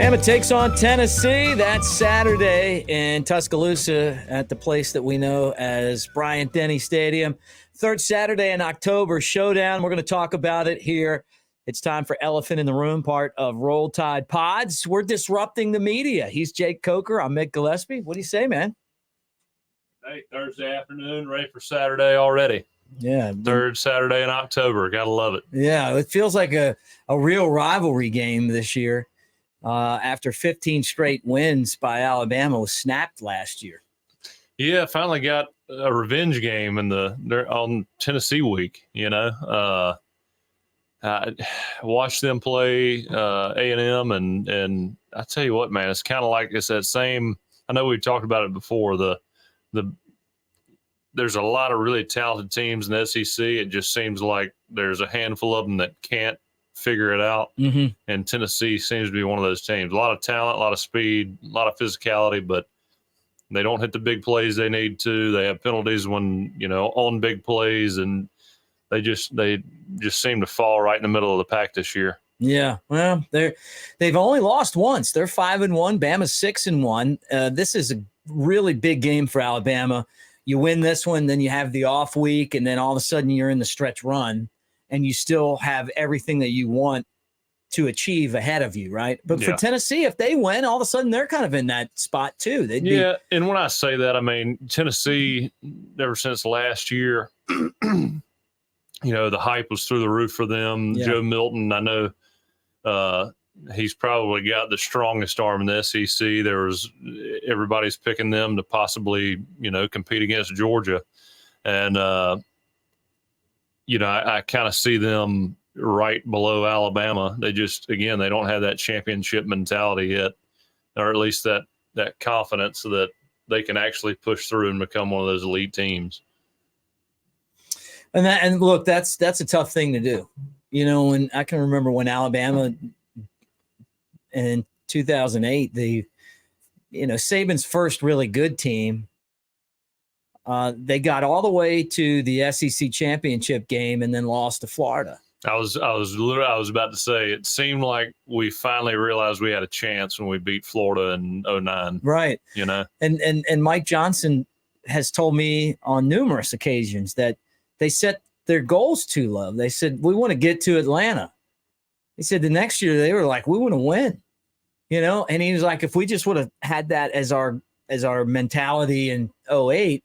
Bama takes on Tennessee. That's Saturday in Tuscaloosa at the place that we know as Bryant-Denny Stadium. Third Saturday in October, showdown. We're going to talk about it here. It's time for Elephant in the Room, part of Roll Tide Pods. We're disrupting the media. He's Jake Coker. I'm Mick Gillispie. What do you say, man? Hey, Thursday afternoon, ready for Saturday already. Yeah. Third Saturday in October. Got to love it. Yeah, it feels like a real rivalry game this year. After 15 straight wins by Alabama was snapped last year. Yeah, finally got a revenge game on Tennessee week. I watched them play A&M, and I tell you what, man, it's kind of like it's that same. I know we've talked about it before. There's a lot of really talented teams in the SEC. It just seems like there's a handful of them that can't figure it out. Mm-hmm. And Tennessee seems to be one of those teams. A lot of talent, a lot of speed, a lot of physicality, but they don't hit the big plays they need to. They have penalties when, on big plays, and they just seem to fall right in the middle of the pack this year. Yeah, well, they've only lost once. They're 5-1. Bama's 6-1. This is a really big game for Alabama. You win this one, then you have the off week, and then all of a sudden you're in the stretch run, and you still have everything that you want to achieve ahead of you, right? But for Tennessee, if they win, all of a sudden they're kind of in that spot too. And when I say that, I mean Tennessee, ever since last year, the hype was through the roof for them. Yeah. Joe Milton, I know he's probably got the strongest arm in the SEC. Everybody's picking them to possibly, compete against Georgia. And, I kind of see them right below Alabama. They don't have that championship mentality yet, or at least that confidence that they can actually push through and become one of those elite teams. And look, that's a tough thing to do. And I can remember when Alabama in 2008, Saban's first really good team, they got all the way to the SEC championship game and then lost to Florida. I was about to say, it seemed like we finally realized we had a chance when we beat Florida in 2009. Right. And Mike Johnson has told me on numerous occasions that they set their goals too low. They said, we want to get to Atlanta. He said the next year they were like, we want to win, and he was like, if we just would have had that as our mentality in 2008,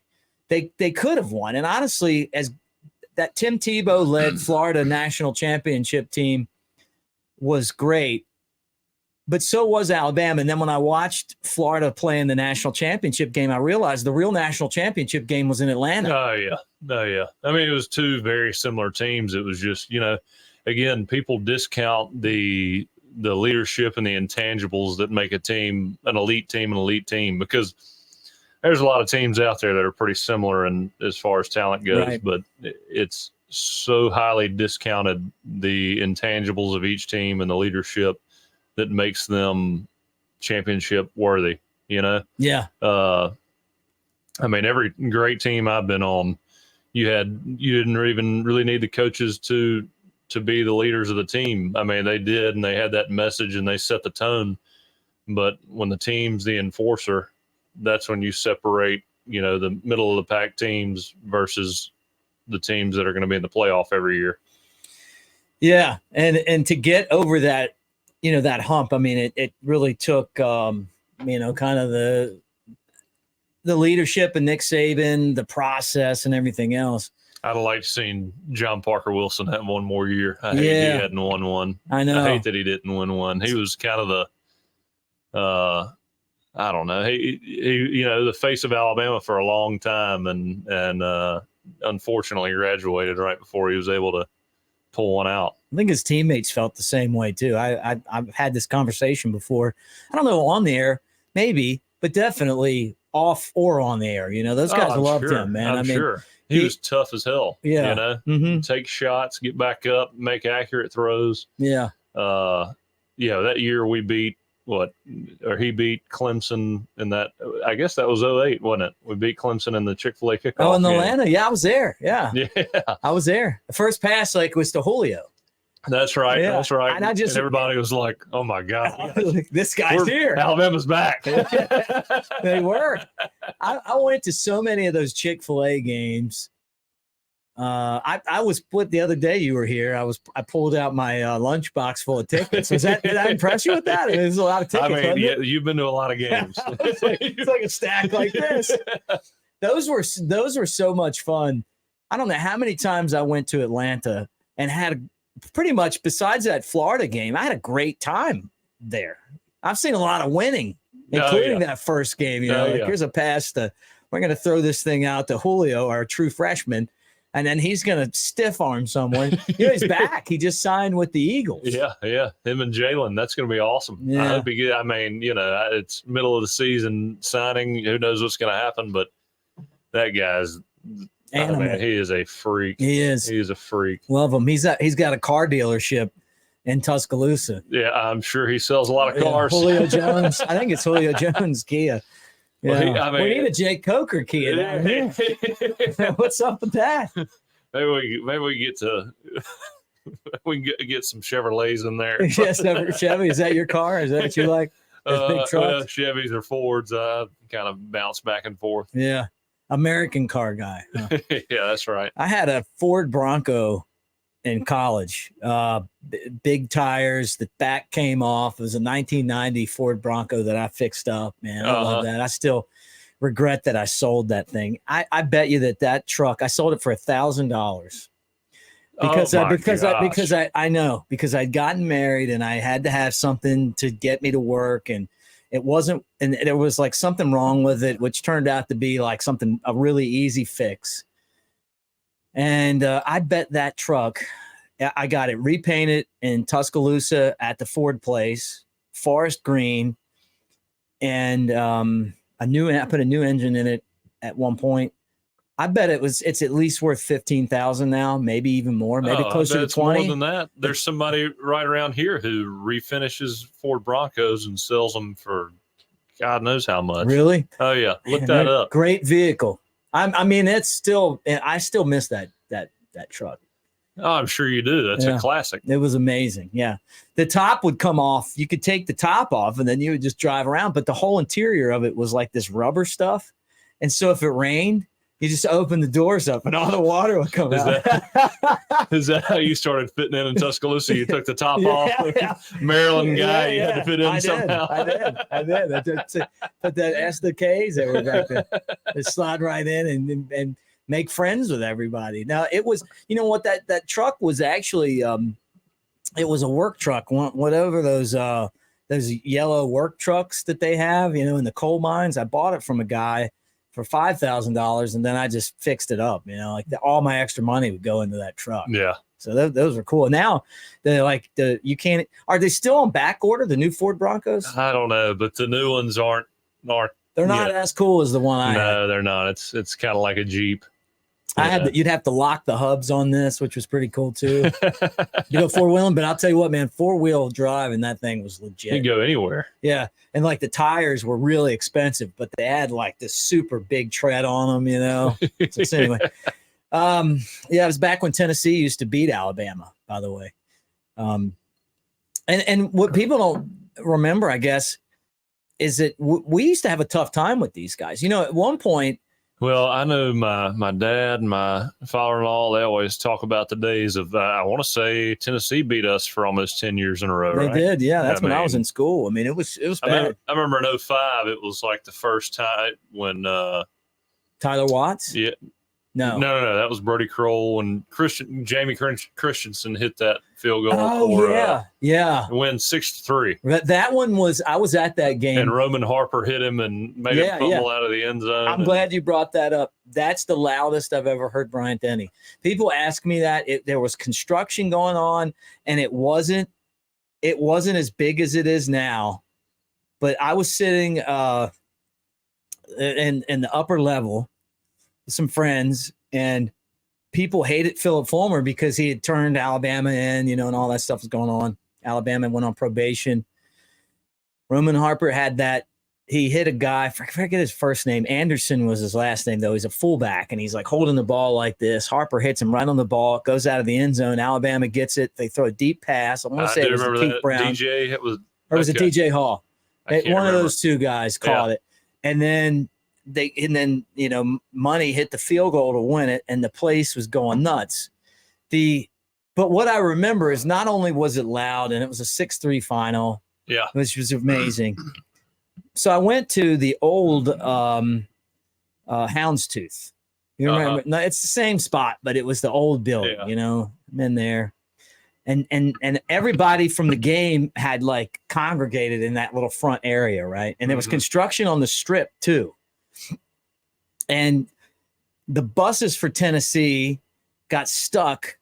they could have won. And honestly, as that Tim Tebow led Florida national championship team was great, but so was Alabama. And then when I watched Florida play in the national championship game, I realized the real national championship game was in Atlanta. Oh yeah. I mean, it was two very similar teams. It was just, again, people discount the leadership and the intangibles that make a team an elite team, because there's a lot of teams out there that are pretty similar in as far as talent goes, right. But it's so highly discounted, the intangibles of each team and the leadership that makes them championship worthy, Yeah. I mean, every great team I've been on, you didn't even really need the coaches to be the leaders of the team. I mean, they did, and they had that message and they set the tone. But when the team's the enforcer, that's when you separate, the middle of the pack teams versus the teams that are going to be in the playoff every year. Yeah. And to get over that, that hump, I mean, it really took, kind of the leadership and Nick Saban, the process and everything else. I'd have liked seen John Parker Wilson have one more year. I hate he hadn't won one. I know. I hate that he didn't win one. He was kind of the, I don't know. He the face of Alabama for a long time, and unfortunately graduated right before he was able to pull one out. I think his teammates felt the same way too. I've had this conversation before. I don't know, on the air, maybe, but definitely off or on the air. Those guys loved him, man. I'm sure. He was tough as hell. Yeah. Mm-hmm. Take shots, get back up, make accurate throws. Yeah. That year we beat he beat Clemson in that. I guess that was 2008, wasn't it? We beat Clemson in the Chick-fil-A kickoff. Oh, in game. Atlanta. Yeah, I was there. Yeah. Yeah. I was there. The first pass was to Julio. That's right. Yeah. That's right. And I just- and everybody was like, "Oh my God, This guy's here." Alabama's back." They were. I went to so many of those Chick-fil-A games. I was put the other day you were here. I pulled out my lunchbox full of tickets. Did I impress you with that? There's a lot of tickets. I mean, yeah, you've been to a lot of games. It's like a stack like this. Those were so much fun. I don't know how many times I went to Atlanta and had pretty much, besides that Florida game, I had a great time there. I've seen a lot of winning, including that first game. Here's a pass to, we're going to throw this thing out to Julio, our true freshman, and then he's going to stiff arm someone. He's back. He just signed with the Eagles. Yeah. Him and Jalen. That's going to be awesome. Yeah. I hope he get. I mean, it's middle of the season signing. Who knows what's going to happen? But that guy's. Animal. Man, he is a freak. He is. He is a freak. Love him. He's got a car dealership in Tuscaloosa. Yeah, I'm sure he sells a lot of cars. Julio Jones. I think it's Julio Jones Kia. Yeah. Well, we need a Jake Coker Kia down here. What's up with that? Maybe we get to we can get some Chevrolets in there. Yes, Chevy. Is that your car? Is that what you like? Big trucks? Chevys or Fords. I kind of bounce back and forth. Yeah. American car guy. Huh? Yeah, that's right. I had a Ford Bronco in college. Big tires. The back came off. It was a 1990 Ford Bronco that I fixed up. Man, I love that. I still regret that I sold that thing. I bet you that truck, I sold it for $1,000 because I know, because I'd gotten married and I had to have something to get me to work, and it wasn't, and there was like something wrong with it, which turned out to be like a really easy fix. And I bet that truck, I got it repainted in Tuscaloosa at the Ford place, forest green, and I put a new engine in it at one point. I bet it's at least worth $15,000 now, maybe even more, maybe closer to 20. More than that. There's somebody right around here who refinishes Ford Broncos and sells them for God knows how much. Really? Oh yeah, look that up. Great vehicle. I mean, I still miss that truck. Oh, I'm sure you do. That's a classic. It was amazing. Yeah. The top would come off. You could take the top off and then you would just drive around. But the whole interior of it was like this rubber stuff. And so if it rained, you just open the doors up and all the water would come out. Is that how you started fitting in Tuscaloosa? You took the top off? Yeah. Maryland guy, you had to fit in somehow. I did. Put that SDKs that were back there. Just slide right in and make friends with everybody. Now, it was, you know what, that truck was actually, it was a work truck, whatever those yellow work trucks that they have, in the coal mines. I bought it from a guy for $5,000, and then I just fixed it up. All my extra money would go into that truck. Yeah. So those are cool. Now you can't. Are they still on back order? The new Ford Broncos? I don't know, but the new ones aren't. They're not as cool as the one I had. No, they're not. It's kind of like a Jeep. You'd have to lock the hubs on this, which was pretty cool too. You go four-wheeling, but I'll tell you what, man, four-wheel drive and that thing was legit. You can go anywhere. Yeah. And like the tires were really expensive, but they had like this super big tread on them, So anyway, it was back when Tennessee used to beat Alabama, by the way. And what people don't remember, I guess, is that we used to have a tough time with these guys. At one point, well, I know my dad and my father-in-law, they always talk about the days of, I want to say Tennessee beat us for almost 10 years in a row. They did. Yeah. That's when I was in school. I mean, it was bad. I remember in 2005, it was like the first time when, Tyler Watts? Yeah. No. That was Brody Kroll and Jamie Christensen hit that field goal. Oh, yeah. Win 6-3. That one was, I was at that game. And Roman Harper hit him and made him fumble out of the end zone. I'm glad you brought that up. That's the loudest I've ever heard Bryant Denny. People ask me that. There was construction going on, and it wasn't as big as it is now. But I was sitting in the upper level, some friends, and people hated Philip Fulmer because he had turned Alabama in, and all that stuff was going on. Alabama went on probation. Roman Harper had that he hit a guy, I forget his first name. Anderson was his last name, though. He's a fullback, and he's like holding the ball like this. Harper hits him right on the ball. It goes out of the end zone. Alabama gets it. They throw a deep pass. I want to say it was Keith Brown. DJ, it was, or was it DJ Hall? One of those two guys caught it. And then Money hit the field goal to win it, and the place was going nuts. But what I remember is not only was it loud, and it was a 6-3 final, which was amazing. So I went to the old Houndstooth. You remember? No, it's the same spot, but it was the old building. Been there. And everybody from the game had like congregated in that little front area, right? And there was construction on the strip too. And the buses for Tennessee got stuck.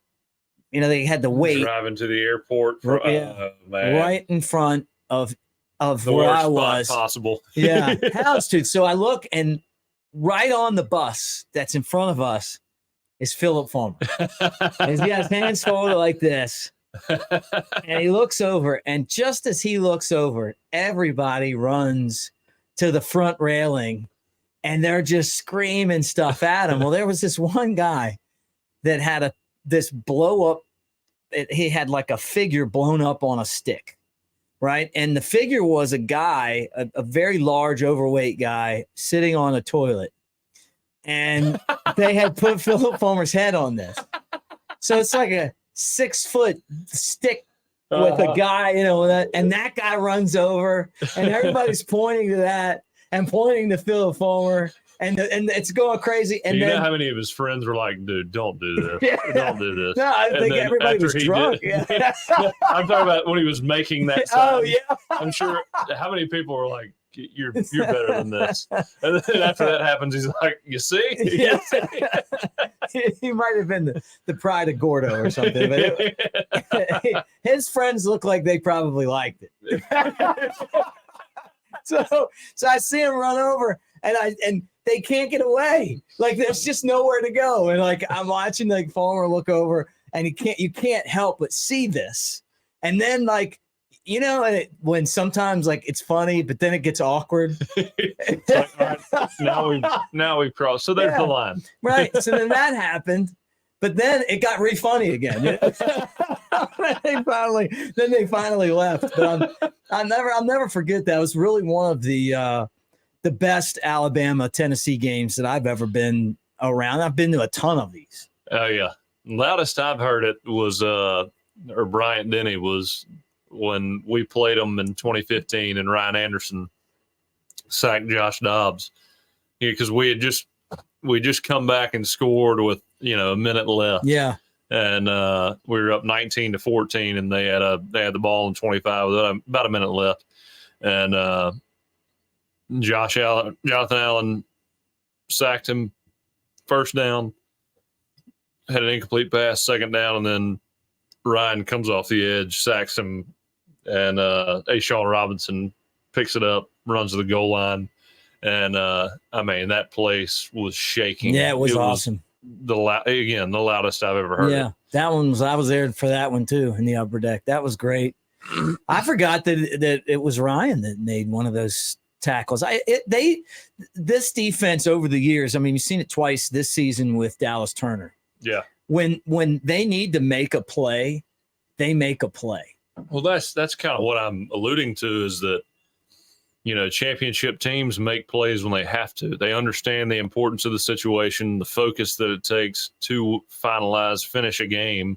They had to wait. Driving to the airport right in front of the where worst I was. spot possible. Yeah, Houndstooth. So I look, and right on the bus that's in front of us is Philip Fulmer. And he has hands folded like this. And he looks over, and just as he looks over, everybody runs to the front railing, and they're just screaming stuff at him. Well, there was this one guy that had this blow up. He had like a figure blown up on a stick, right? And the figure was a guy, a very large, overweight guy sitting on a toilet. And they had put Philip Fulmer's head on this. So it's like a 6-foot stick with a guy, and that guy runs over, and everybody's pointing to that and pointing to Philip Fulmer, and it's going crazy. And then, how many of his friends were like, "Dude, don't do this. Don't do this." No, I think everybody was drunk. I'm talking about when he was making that sign. Oh yeah, I'm sure. How many people were like, "You're better than this," and then after that happens, he's like, "You see?" Yeah. He might have been the pride of Gordo or something, but his friends look like they probably liked it. So I see him run over, and they can't get away. Like there's just nowhere to go, and like I'm watching like Fulmer look over, and you can't help but see this, and then like. When sometimes like it's funny, but then it gets awkward. It's like, all right, now we've crossed. So there's the line, right? So then that happened, but then it got funny again. They finally left. But I'll never forget that. It was really one of the best Alabama Tennessee games that I've ever been around. I've been to a ton of these. Oh yeah, loudest I've heard it was or Bryant Denny was. When we played them in 2015 and Ryan Anderson sacked Josh Dobbs, because we just come back and scored with a minute left. Yeah, and we were up 19-14, and they had the ball in 25 with about a minute left, and Jonathan Allen sacked him, first down, had an incomplete pass, second down, and then Ryan comes off the edge, sacks him. And Ashawn Robinson picks it up, runs to the goal line, and that place was shaking. Yeah, it was awesome. The loudest I've ever heard. Yeah, that one was. I was there for that one too in the upper deck. That was great. I forgot that it was Ryan that made one of those tackles. This defense over the years. I mean, you've seen it twice this season with Dallas Turner. Yeah. When they need to make a play, they make a play. Well, that's kind of what I'm alluding to is that, championship teams make plays when they have to. They understand the importance of the situation, the focus that it takes to finish a game.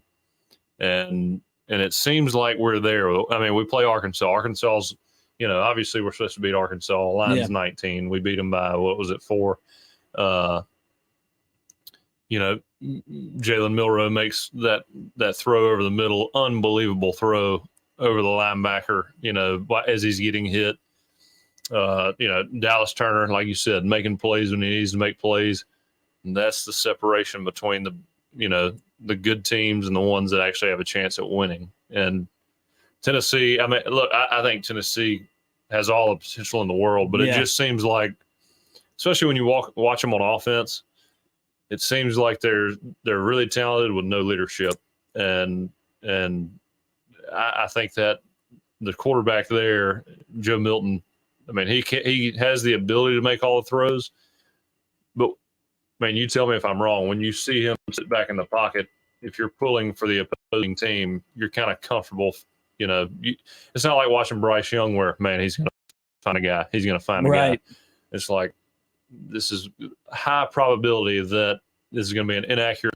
And it seems like we're there. I mean, we play Arkansas. Arkansas's, obviously we're supposed to beat Arkansas. Line's 19. We beat them by, 4? Jalen Milroe makes that throw over the middle, unbelievable throw over the linebacker, as he's getting hit. Dallas Turner, like you said, making plays when he needs to make plays. And that's the separation between the good teams and the ones that actually have a chance at winning. And Tennessee, I think Tennessee has all the potential in the world, but it just seems like, especially when you watch them on offense, it seems like they're really talented with no leadership, and I think that the quarterback there, Joe Milton, I mean, he has the ability to make all the throws, but man, you tell me if I'm wrong. When you see him sit back in the pocket, if you're pulling for the opposing team, you're kind of comfortable. It's not like watching Bryce Young where, man, he's going to find a guy. He's going to find a guy. It's like this is high probability that this is going to be an inaccurate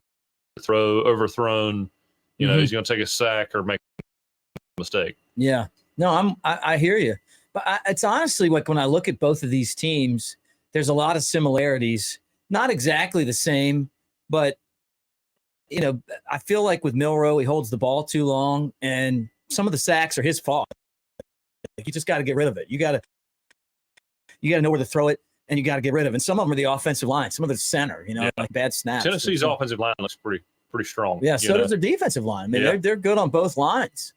throw, overthrown. He's going to take a sack or make a mistake. Yeah. No, I hear you. But it's honestly like when I look at both of these teams, there's a lot of similarities. Not exactly the same, but, I feel like with Milroe, he holds the ball too long, and some of the sacks are his fault. You just got to get rid of it. You got to know where to throw it, and you got to get rid of it. And some of them are the offensive line. Some of the center, like bad snaps. Tennessee's offensive line looks pretty strong. Yeah, so does their defensive line. I mean, they're good on both lines.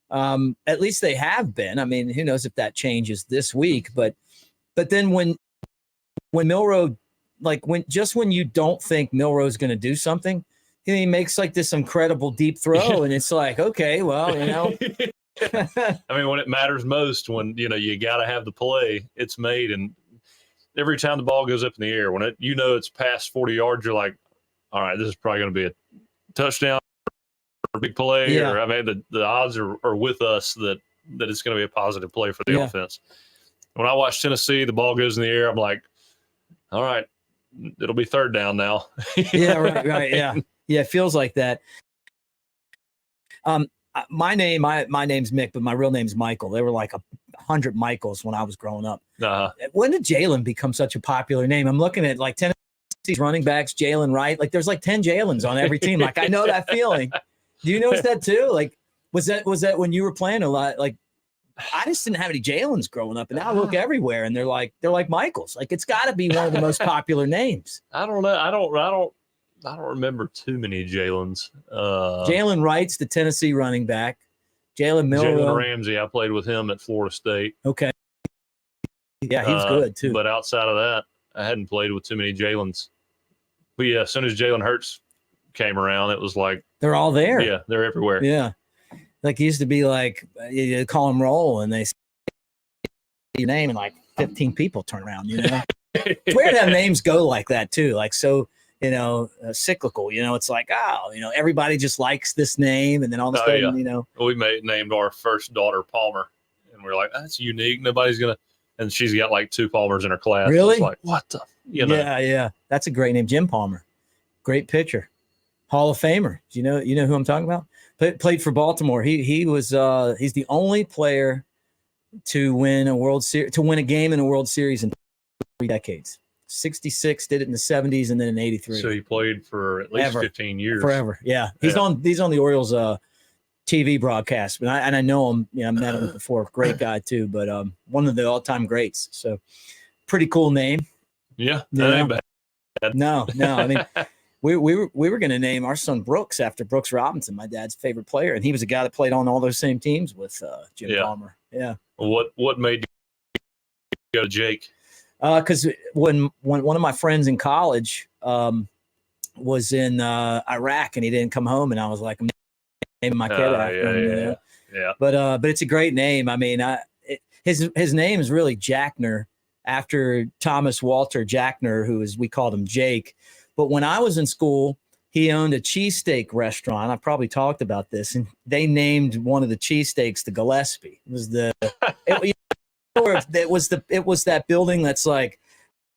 At least they have been. I mean, who knows if that changes this week? But then when Milroe, when you don't think Milroe's going to do something, he makes like this incredible deep throw, and it's like, okay, well, I mean, when it matters most, when you got to have the play, it's made, and every time the ball goes up in the air, when it's past 40 yards, you're like, all right, this is probably going to be a touchdown or a big play. Yeah. Or I mean, the odds are with us that it's going to be a positive play for the offense. When I watch Tennessee, the ball goes in the air, I'm like, all right, it'll be third down now. Yeah, right, yeah. Yeah, it feels like that. My name's Mick, but my real name's Michael. There were like 100 Michaels when I was growing up. Uh-huh. When did Jalen become such a popular name? I'm looking at like Tennessee's running backs, Jalen Wright. Like there's like 10 Jalen's on every team. Like I know that feeling. Do you notice that too? Like was that when you were playing a lot? Like I just didn't have any Jalen's growing up, and now I look everywhere and they're like Michaels. Like it's got to be one of the most popular names. I don't know. I don't remember too many Jalen's. Jalen Wright's the Tennessee running back. Jalen Ramsey, I played with him at Florida State. Okay. Yeah, he's good too. But outside of that, I hadn't played with too many Jalen's. But yeah, as soon as Jalen Hurts came around, it was like they're all there. Yeah, they're everywhere. Yeah. Like it used to be like you call them roll and they say your name and like 15 people turn around, It's weird how names go like that too. Like so cyclical, it's like, everybody just likes this name. And then all of a sudden, we named our first daughter Palmer, and we're like, that's unique. Nobody's going to, and she's got like 2 Palmers in her class. Really? It's like, what the, Yeah. That's a great name. Jim Palmer. Great pitcher. Hall of Famer. Do you know who I'm talking about? Played for Baltimore. He was, he's the only player to win a game in a World Series in 3 decades. 66, did it in the 70s, and then in 83. So he played for at least 15 years. Forever, yeah. He's on the Orioles TV broadcast, but I know him. I met him before. Great guy too, but one of the all-time greats. So pretty cool name. Yeah, that ain't bad. No. I mean, we were going to name our son Brooks after Brooks Robinson, my dad's favorite player, and he was a guy that played on all those same teams with Jim Palmer. Yeah. What made you go to Jake? Because when one of my friends in college was in Iraq and he didn't come home, and I was like, I'm naming my kid after him. Yeah. But it's a great name. I mean, his name is really Jackner after Thomas Walter Jackner, we called him Jake. But when I was in school, he owned a cheesesteak restaurant. I probably talked about this, and they named one of the cheesesteaks the Gillispie. It was it was that building that's like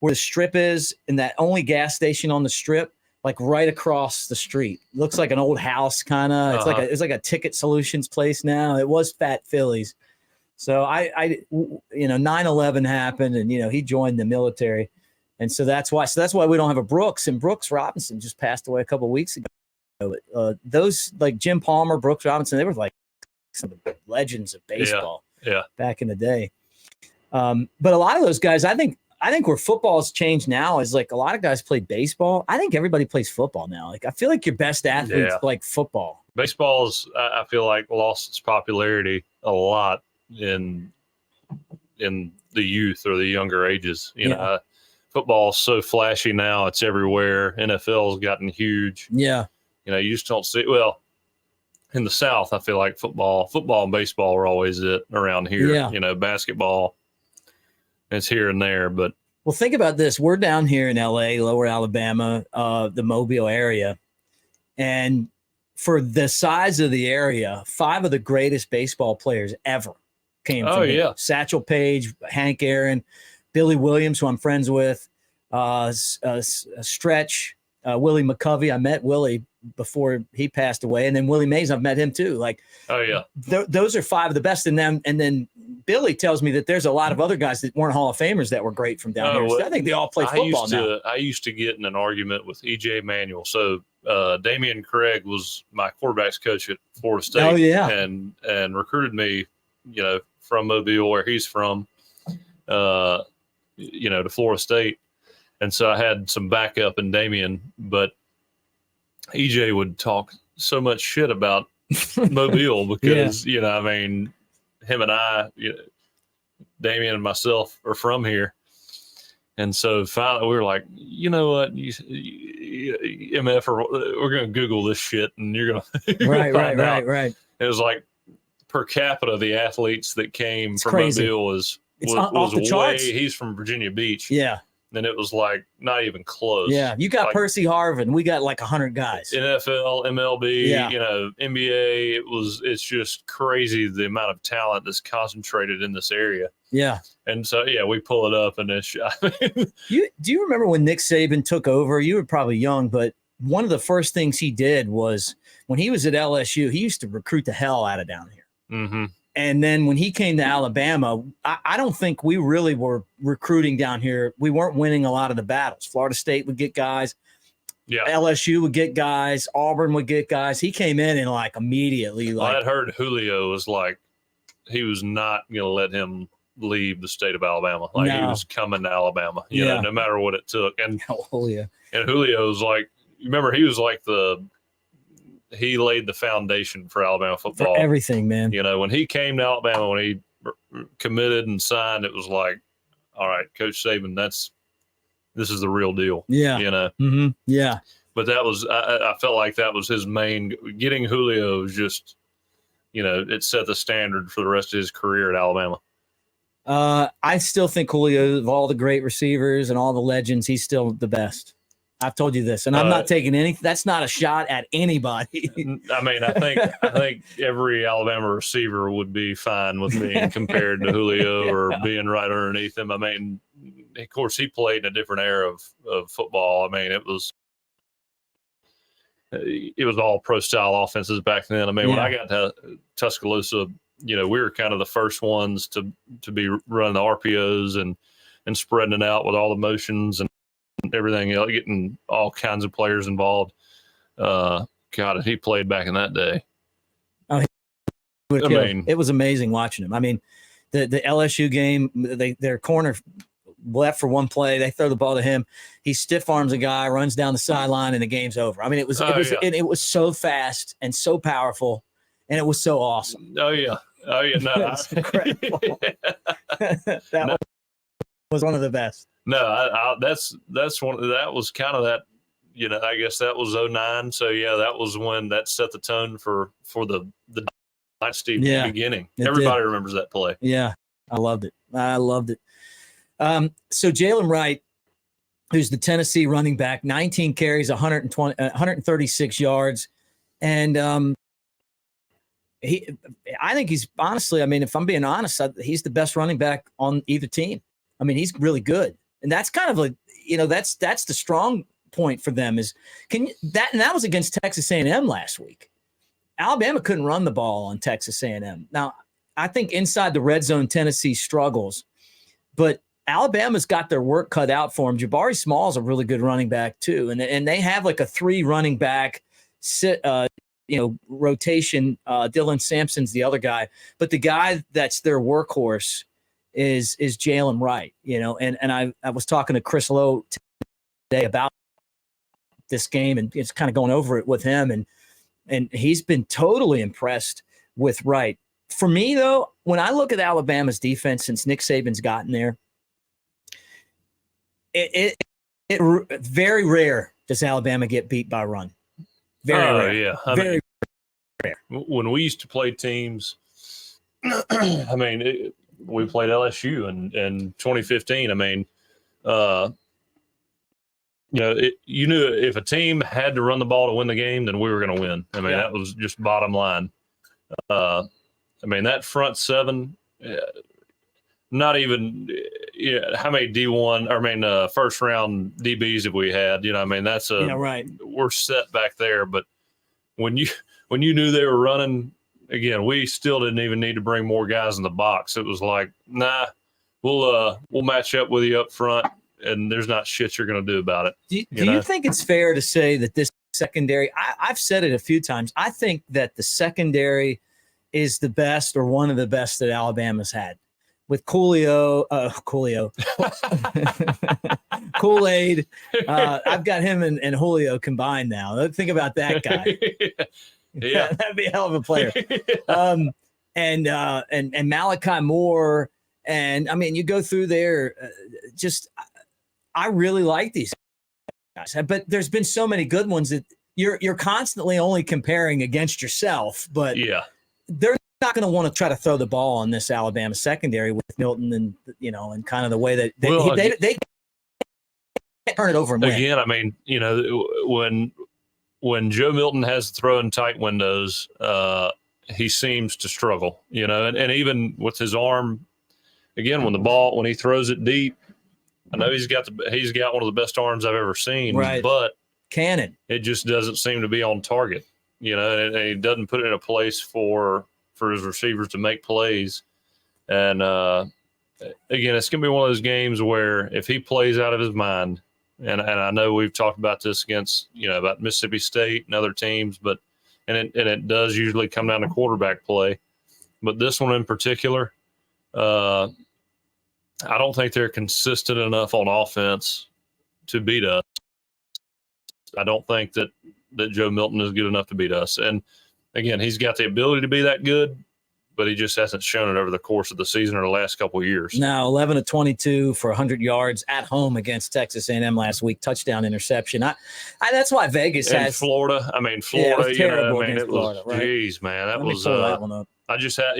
where the strip is, and that only gas station on the strip, like right across the street. Looks like an old house kind of. It's like a Ticket Solutions place now. It was Fat Phillies. So I 9/11 happened, and he joined the military, and so that's why we don't have a Brooks. And Brooks Robinson just passed away a couple of weeks ago. Those like Jim Palmer, Brooks Robinson, they were like some of the legends of baseball. Yeah. Back in the day. But a lot of those guys, I think where football has changed now is like a lot of guys play baseball. I think everybody plays football now. Like I feel like your best athletes like football. Baseball's, I feel like, lost its popularity a lot in the youth or the younger ages. Football's so flashy now; it's everywhere. NFL's gotten huge. Yeah, you just don't see. Well, in the South, I feel like football and baseball are always it around here. Yeah. Basketball. It's here and there, but well, think about this. We're down here in LA, Lower Alabama, the Mobile area. And for the size of the area, 5 of the greatest baseball players ever came from here. yeah. Satchel Paige, Hank Aaron, Billy Williams, who I'm friends with, Stretch, Willie McCovey. I met Willie before he passed away. And then Willie Mays, I've met him too. Like, those are 5 of the best in them. And then Billy tells me that there's a lot of other guys that weren't Hall of Famers that were great from down here. So I think they all play football now. I used to get in an argument with E.J. Manuel. So Damian Craig was my quarterbacks coach at Florida State. Oh, yeah. And recruited me, from Mobile, where he's from, to Florida State. And so I had some backup in Damian, but EJ would talk so much shit about Mobile because, him and I, Damian and myself are from here. And so finally we were like, you know what, MF, we're going to Google this shit and you're going to find out. Right. It was like per capita, the athletes that came from crazy. Mobile was off the charts. He's from Virginia Beach. Yeah. And it was like not even close. Yeah, you got like, Percy Harvin. We got like 100 guys. NFL, MLB, NBA. It's just crazy the amount of talent that's concentrated in this area. Yeah. And so we pull it up and it's. Do you remember when Nick Saban took over? You were probably young, but one of the first things he did was when he was at LSU, he used to recruit the hell out of down here. Mm-hmm. And then when he came to Alabama, I don't think we really were recruiting down here. We weren't winning a lot of the battles. Florida State would get guys. Yeah. LSU would get guys. Auburn would get guys. He came in and like immediately. Well, I'd heard Julio was like, he was not going to let him leave the state of Alabama. Like he was coming to Alabama, you know, no matter what it took. And Julio was like, remember, he was like he laid the foundation for Alabama football. For everything, man. When he came to Alabama, when he committed and signed, it was like, all right, Coach Saban, this is the real deal. Yeah. Mm-hmm. Yeah. But that was, I felt like that was his main, getting Julio was just, it set the standard for the rest of his career at Alabama. I still think Julio, of all the great receivers and all the legends, he's still the best. I've told you this, and I'm not taking any. That's not a shot at anybody. I mean, I think every Alabama receiver would be fine with being compared to Julio or being right underneath him. I mean, of course, he played in a different era of football. I mean, it was all pro style offenses back then. I mean, when I got to Tuscaloosa, we were kind of the first ones to be running the RPOs and spreading it out with all the motions and everything else, getting all kinds of players involved. God, he played back in that day. Oh, it was amazing watching him. I mean, the LSU game, their corner left for one play, they throw the ball to him, he stiff arms a guy, runs down the sideline, and the game's over. I mean, it was so fast and so powerful, and it was so awesome. No, that's incredible. That was one of the best. No, that's one. That was kind of that. I guess that was 2009. So that was when that set the tone for the dynasty beginning. Everybody remembers that play. Yeah, I loved it. So Jalen Wright, who's the Tennessee running back, 19 carries, 136 yards, and I think he's honestly. I mean, if I'm being honest, he's the best running back on either team. I mean, he's really good. And that's kind of that's the strong point for them is and that was against Texas A&M last week. Alabama couldn't run the ball on Texas A&M. Now, I think inside the red zone, Tennessee struggles, but Alabama's got their work cut out for them. Jabari Small's a really good running back too. And they have like a 3 running back rotation. Dylan Sampson's the other guy, but the guy that's their workhorse is Jalen Wright, and I was talking to Chris Lowe today about this game and it's kind of going over it with him and he's been totally impressed with Wright. For me though, when I look at Alabama's defense since Nick Saban's gotten there, it very rare does Alabama get beat by run. Very rare. Yeah. Very rare. When we used to play teams, I mean, we played LSU in 2015. I mean, you knew if a team had to run the ball to win the game, then we were going to win. I mean, that was just bottom line. I mean, that front seven, not even how many first round DBs have we had? I mean, that's we're set back there. But when you knew they were running, again, we still didn't even need to bring more guys in the box. It was like, nah, we'll match up with you up front, and there's not shit you're going to do about it. Do you think it's fair to say that this secondary, I've said it a few times, I think that the secondary is the best or one of the best that Alabama's had. With Kool-Aid, I've got him and Julio combined now. Think about that guy. Yeah, that'd be a hell of a player. And Malachi Moore, and I mean, you go through there. I really like these guys, but there's been so many good ones that you're constantly only comparing against yourself. But they're not going to want to try to throw the ball on this Alabama secondary with Milton and and kind of the way that they can't turn it over and win. Again, I mean, when Joe Milton has to throw in tight windows, he seems to struggle, and even with his arm, again, when he throws it deep, I know he's got one of the best arms I've ever seen, right? But cannon, it just doesn't seem to be on target, and he doesn't put it in a place for his receivers to make plays. And again, it's going to be one of those games where if he plays out of his mind, and I know we've talked about this against, about Mississippi State and other teams, but it does usually come down to quarterback play. But this one in particular, I don't think they're consistent enough on offense to beat us. I don't think that Joe Milton is good enough to beat us. And again, he's got the ability to be that good, but he just hasn't shown it over the course of the season or the last couple of years. Now, 11 of 22 for 100 yards at home against Texas A&M last week, touchdown interception. That's why Vegas has Florida. I mean, Florida. It was terrible against Florida, right? Geez, man, that was. Pull that one up. I just had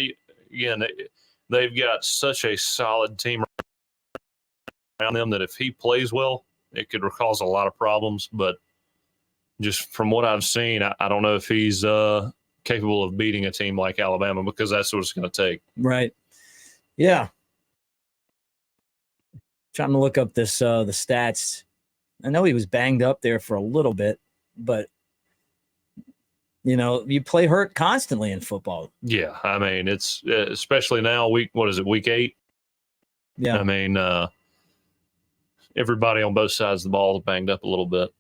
again. They've got such a solid team around them that if he plays well, it could cause a lot of problems. But just from what I've seen, I don't know if he's capable of beating a team like Alabama, because that's what it's going to take. Right. Yeah. Trying to look up the stats. I know he was banged up there for a little bit, but you play hurt constantly in football. Yeah. I mean, it's especially now week 8. Yeah. I mean, everybody on both sides of the ball is banged up a little bit.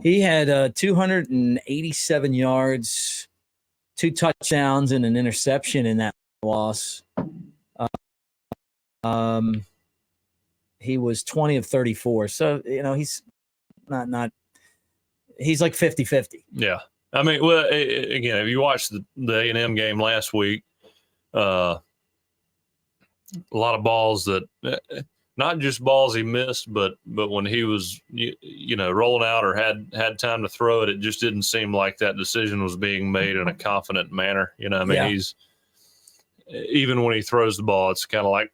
He had 287 yards, 2 touchdowns, and an interception in that loss. He was 20 of 34. So, he's not he's like 50-50. Yeah. I mean, well, again, if you watched the A&M game last week, a lot of balls that not just balls he missed, but when he was, rolling out or had time to throw it, it just didn't seem like that decision was being made in a confident manner. He's, even when he throws the ball, it's kind of like,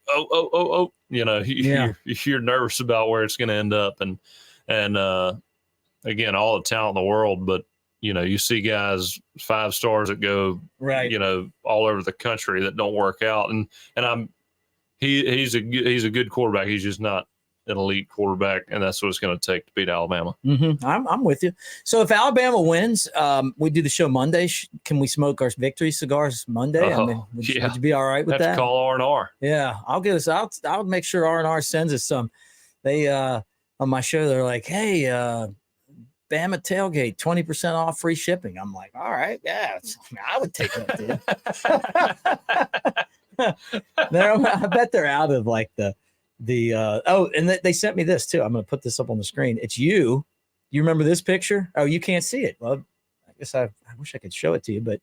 you're nervous about where it's going to end up. And again, all the talent in the world, but you see guys 5 stars that go, right, all over the country that don't work out. And he's a good quarterback. He's just not an elite quarterback, and that's what it's going to take to beat Alabama. Mm-hmm. I'm with you. So if Alabama wins, we do the show Monday. Can we smoke our victory cigars Monday? Would you be all right with that? Have to call R&R. Yeah, I'll make sure R&R sends us some. They on my show, they're like, hey, Bama tailgate, 20% off, free shipping. I'm like, all right, yeah, I would take that, dude. I bet they're out of like and they sent me this too. I'm going to put this up on the screen. It's you. You remember this picture? Oh, you can't see it. Well, I guess I wish I could show it to you, but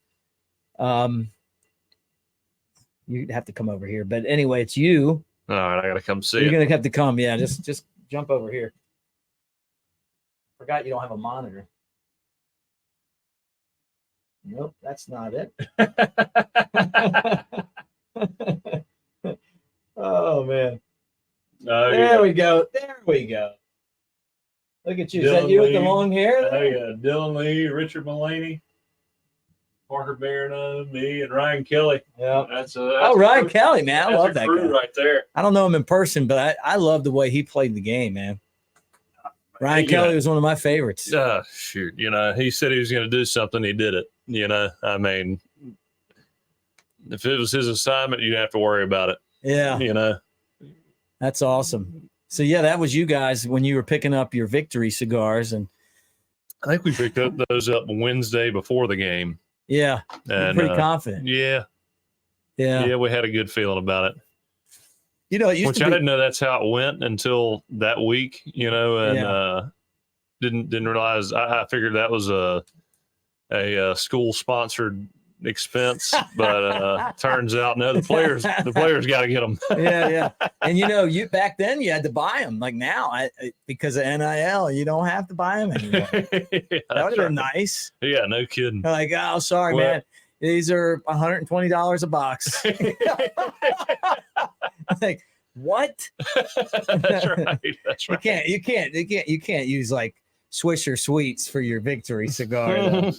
you'd have to come over here. But anyway, it's you. All right, I got to come see it. You're going to have to come. Yeah, just jump over here. Forgot you don't have a monitor. Nope, that's not it. Oh man. Oh, There we go. There we go. Look at you. Is that Dylan you with the Lee. long hair? Oh yeah, Dylan Lee, Richard Mullaney, Parker Barron, me, and Ryan Kelly. Yeah. That's Ryan Kelly, man. I love that crew guy. right there. I don't know him in person, but I love the way he played the game, man. Ryan Kelly was one of my favorites. Shoot, he said he was going to do something. He did it. I mean, if it was his assignment, you didn't have to worry about it. Yeah. That's awesome. So, yeah, that was you guys when you were picking up your victory cigars. And I think we picked those up Wednesday before the game. Yeah. And, pretty confident. Yeah. Yeah, we had a good feeling about it. It used Which I didn't know that's how it went until that week, and didn't realize. I figured that was a school sponsored expense, but turns out no, the players got to get them. Yeah. And you back then you had to buy them. Like now, because of NIL, you don't have to buy them anymore. That would have been nice. Yeah, no kidding. Like, oh, sorry, man. These are $120 a box. Like, what? That's right. You can't use like Swisher Sweets for your victory cigar. I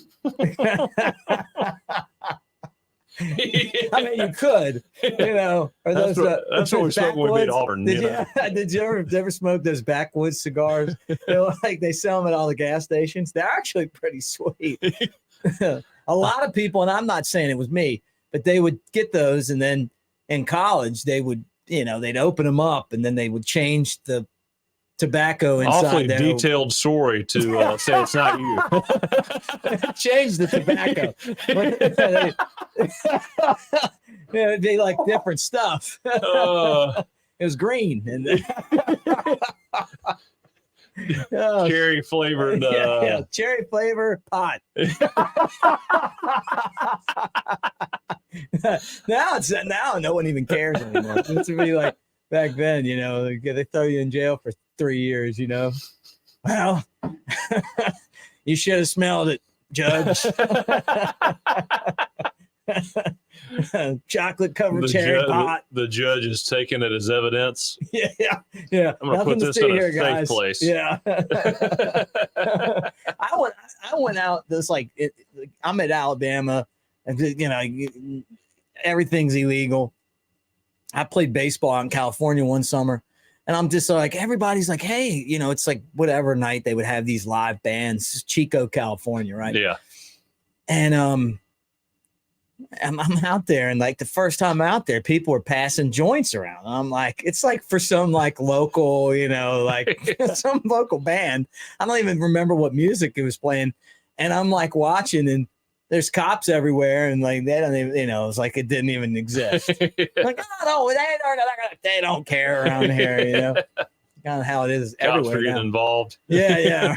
mean, you could, or those. That's what we smoked when we beat Auburn. Did you ever smoke those backwoods cigars? They sell them at all the gas stations. They're actually pretty sweet. A lot of people, and I'm not saying it was me, but they would get those, and then in college they would, they'd open them up, and then they would change the tobacco inside. Awfully detailed story to say it's not you. Change the tobacco. It'd be like different stuff. It was green and cherry flavored. Cherry flavor pot. Now no one even cares anymore. It's really like back then, they throw you in jail for 3 years. Well, you should have smelled it, Judge. Chocolate covered cherry pot. The judge is taking it as evidence. Yeah. I'm gonna put this in a safe place. Yeah. I went out this I'm at Alabama, and everything's illegal. I played baseball out in California one summer, and I'm just like, everybody's like, hey, it's like whatever night they would have these live bands, Chico, California, right? Yeah. And I'm out there, and like the first time out there, people were passing joints around. I'm like, it's like for some like local, some local band. I don't even remember what music it was playing. And I'm like watching, and there's cops everywhere, and like they don't even, it's like it didn't even exist. Like, oh no, they don't care around here, kind of how it is everywhere. Cops are getting involved. Yeah.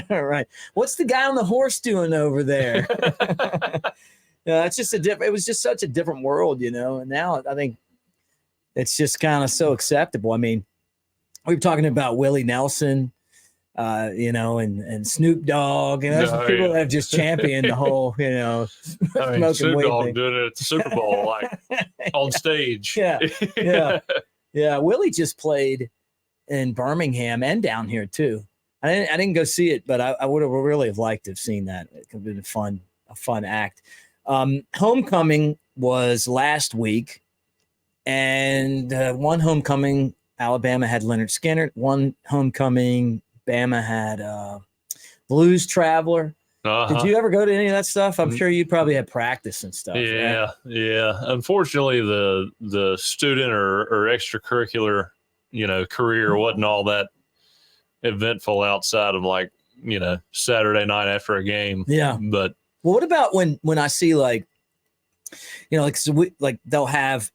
Right. What's the guy on the horse doing over there? It's just it was just such a different world, and now I think it's just kind of so acceptable. I mean, we were talking about Willie Nelson, and Snoop Dogg, and there's people that have just championed the whole, Snoop Dogg doing it at the Super Bowl, like on stage. Yeah. Willie just played in Birmingham and down here too. I didn't go see it, but I would have really have liked to have seen that. It could have been a fun act. Homecoming was last week, and one homecoming, Alabama had Leonard Skinner. One homecoming, Bama had Blues Traveler. Did you ever go to any of that stuff? I'm sure you probably had practice and stuff. Yeah, right? Yeah. Unfortunately, the student or extracurricular, career wasn't all that eventful outside of Saturday night after a game. Yeah, but. Well, what about when I see they'll have,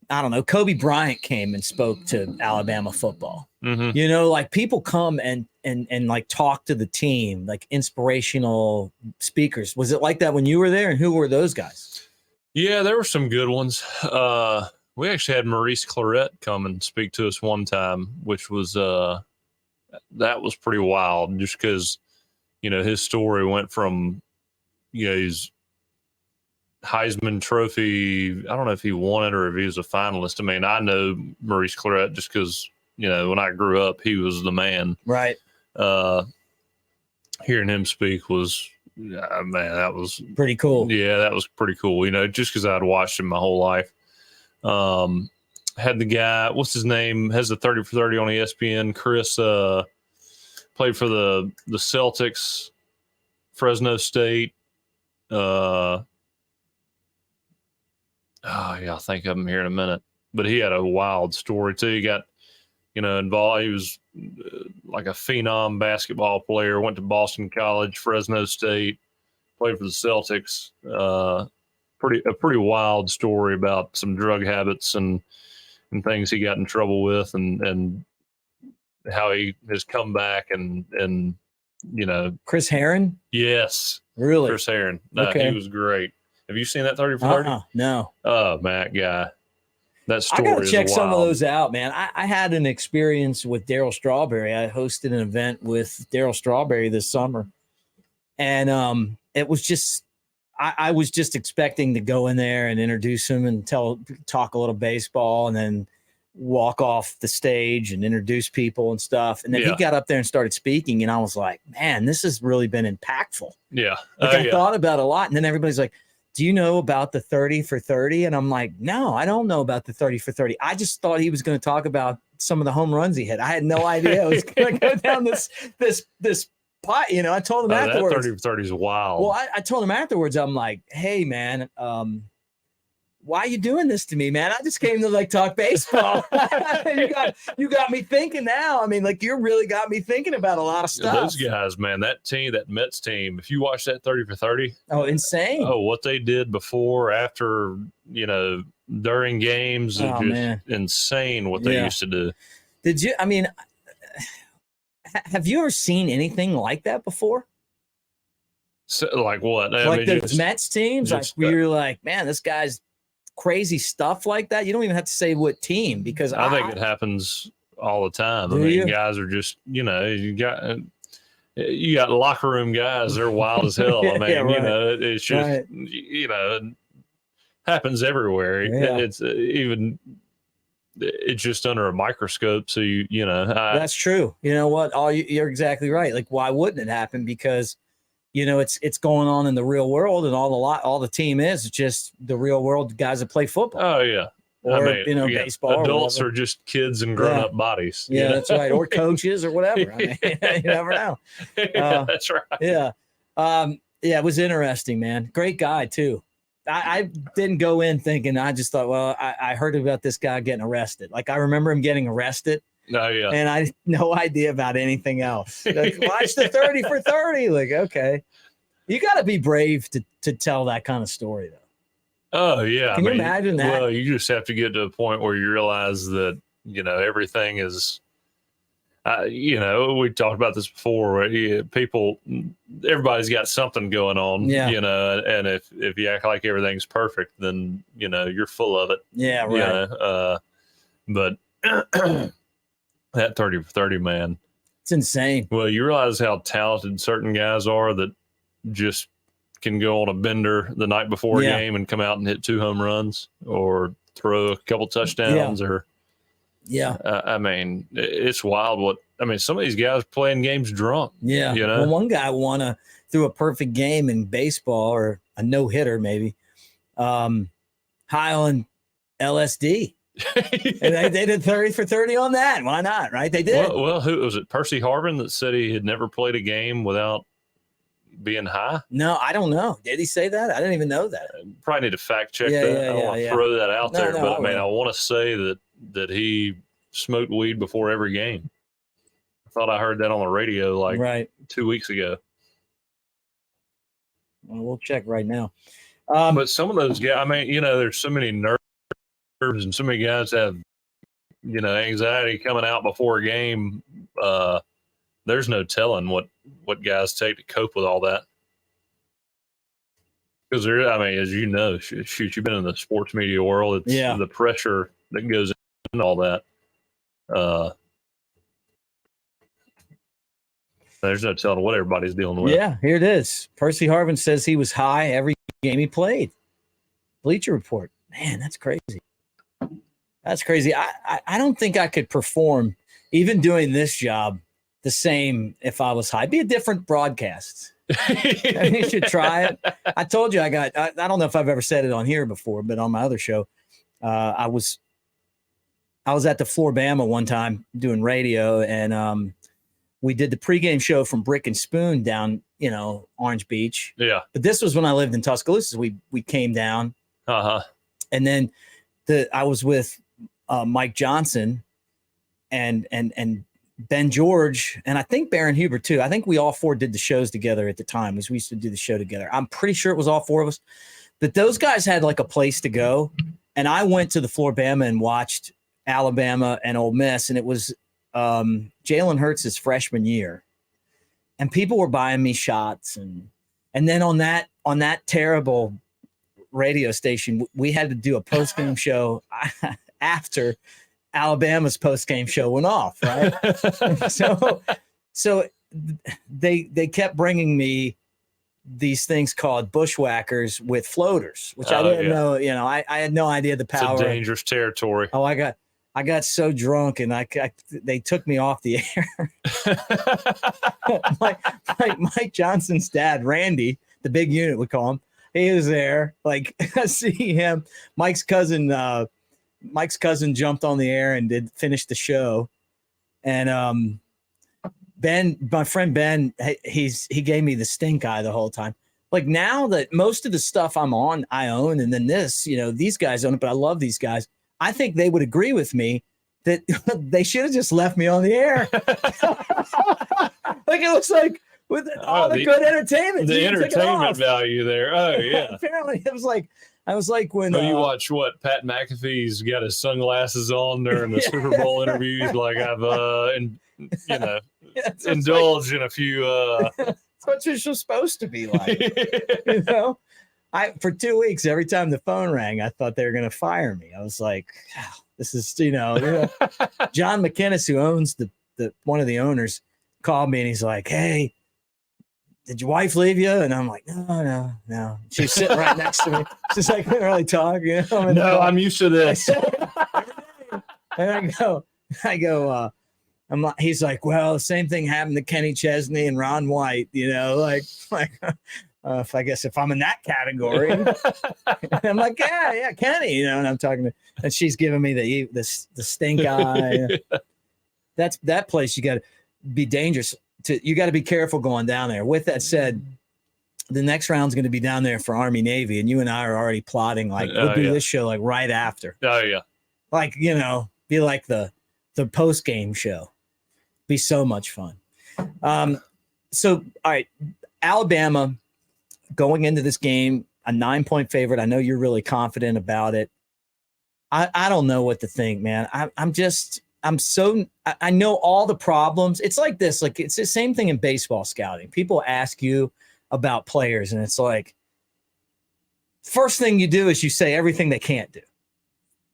I don't know, Kobe Bryant came and spoke to Alabama football. Mm-hmm. People come and like talk to the team, like inspirational speakers. Was it like that when you were there, and who were those guys? Yeah, there were some good ones. We actually had Maurice Claret come and speak to us one time, which was that was pretty wild, just because his story went from, he's Heisman Trophy. I don't know if he won it or if he was a finalist. I mean, I know Maurice Clarett just because, when I grew up, he was the man. Right. Hearing him speak was, man, that was pretty cool. Yeah, that was pretty cool. Just because I'd watched him my whole life. Had the guy, what's his name? Has the 30 for 30 on ESPN. Chris played for the Celtics, Fresno State. I'll think of him here in a minute. But he had a wild story too. He got, involved. He was like a phenom basketball player. Went to Boston College, Fresno State, played for the Celtics. A pretty wild story about some drug habits and things he got in trouble with, and how he has come back and Chris Herron. Yes, really, Chris Herron. Okay. He was great. Have you seen that 30 for 30? No. Oh, Matt, guy. That story I gotta is check wild. some of those out, man. I had an experience with Darryl Strawberry. I hosted an event with Darryl Strawberry this summer, and it was just I was just expecting to go in there and introduce him and talk a little baseball, and then walk off the stage and introduce people and stuff. And then he got up there and started speaking, and I was like, man, this has really been impactful. Yeah. I thought about it a lot, and then everybody's like, do you know about the 30 for 30? And I'm like, no, I don't know about the 30 for 30. I just thought he was going to talk about some of the home runs he hit. I had no idea it was going to go down this pot. I told him afterwards. That 30 for 30 is wild. Well, I told him afterwards, I'm like, hey, man, why are you doing this to me, man? I just came to talk baseball. you got me thinking now. I mean, you really got me thinking about a lot of stuff. Those guys, man, that Mets team, if you watch that 30 for 30. Oh, insane. Oh, what they did before, after, during games, man. Insane what they used to do. Have you ever seen anything like that before? So, like what? The Mets teams? Where you're like, man, this guy's crazy stuff like that. You don't even have to say what team, because I think it happens all the time. Guys are just, you got locker room guys. They're wild as hell. I mean, right. It's just, right. It happens everywhere. Yeah. It's just under a microscope. So that's true. You know what? You're exactly right. Why wouldn't it happen? Because it's going on in the real world, and all the team is just the real world guys that play football. Oh yeah. Or baseball. Adults are just kids in grown up bodies. Yeah, that's right. Or coaches or whatever. I mean, you never know. That's right. Yeah. It was interesting, man. Great guy too. I didn't go in thinking, I just thought, well, I heard about this guy getting arrested. I remember him getting arrested. Oh, yeah. And I had no idea about anything else. Watch the 30 for 30. Okay. You got to be brave to tell that kind of story, though. Oh, yeah. Can you imagine that? Well, you just have to get to a point where you realize that, everything is, we talked about this before, where everybody's got something going on, and if you act like everything's perfect, then, you're full of it. Yeah, right. But that 30 for 30, man. It's insane. Well, you realize how talented certain guys are that just can go on a bender the night before a game and come out and hit 2 home runs or throw a couple touchdowns I mean, it's wild some of these guys playing games drunk. Yeah. Well, one guy threw a perfect game in baseball, or a no-hitter maybe. High on LSD. And they did 30 for 30 on that. Why not? Right? They did. Well, who was it? Percy Harvin that said he had never played a game without being high? No, I don't know. Did he say that? I didn't even know that. Probably need to fact check that. I don't want to throw that out there, but I want to say that he smoked weed before every game. I thought I heard that on the radio 2 weeks ago. Well, we'll check right now. But some of those guys, there's so many nerves, and so many guys have, anxiety coming out before a game. There's no telling what guys take to cope with all that. Because as you know, shoot, you've been in the sports media world. It's the pressure that goes into all that. There's no telling what everybody's dealing with. Yeah, here it is. Percy Harvin says he was high every game he played. Bleacher Report. Man, that's crazy. That's crazy. I don't think I could perform even doing this job the same if I was high. It'd be a different broadcast. You should try it. I told you I don't know if I've ever said it on here before, but on my other show, I was at the Floribama one time doing radio, and we did the pregame show from Brick and Spoon down, Orange Beach. Yeah. But this was when I lived in Tuscaloosa. We came down. Uh-huh. And then I was with Mike Johnson and Ben George, and I think Baron Huber too. I think we all four did the shows together at the time, because we used to do the show together. I'm pretty sure it was all four of us. But those guys had like a place to go. And I went to the Floribama and watched Alabama and Ole Miss, and it was Jalen Hurts' freshman year. And people were buying me shots. And then on that terrible radio station, we had to do a post-game show after Alabama's post-game show went off, right? so they kept bringing me these things called bushwhackers with floaters, which I didn't know. I had no idea the power. It's a dangerous territory. Oh, I got so drunk, and they took me off the air. Mike Johnson's dad, Randy, the big unit we call him, he was there. Like, I see him. Mike's cousin jumped on the air and finished the show. And Ben, my friend Ben, he gave me the stink eye the whole time. Like, now that most of the stuff I'm on, I own, and then this, these guys own it, but I love these guys. I think they would agree with me that they should have just left me on the air. Like, it looks like with all the good entertainment. The entertainment value there. Oh, yeah. Apparently, I was like when you watch what Pat McAfee's got his sunglasses on during the Super Bowl interviews. Like, I've indulged in a few. That's what you're supposed to be like. For 2 weeks, every time the phone rang, I thought they were going to fire me. I was like, oh, this is John McInnes, who owns the one of the owners, called me and he's like, "Hey, did your wife leave you?" And I'm like, no. She's sitting right next to me. She's like, couldn't really talk, No, I'm used to this. And I go, he's like, well, the same thing happened to Kenny Chesney and Ron White, I guess if I'm in that category. I'm like, yeah, Kenny, and I'm talking and she's giving me the stink eye. That's that place. You got to be dangerous. You got to be careful going down there. With that said, the next round's going to be down there for Army Navy, and you and I are already plotting we'll do this show like right after. Oh yeah, be like the post game show. Be so much fun. So all right, Alabama going into this game, a 9-point favorite. I know you're really confident about it. I don't know what to think, man. I know all the problems. It's like this, like it's the same thing in baseball scouting. People ask you about players, and it's like, first thing you do is you say everything they can't do.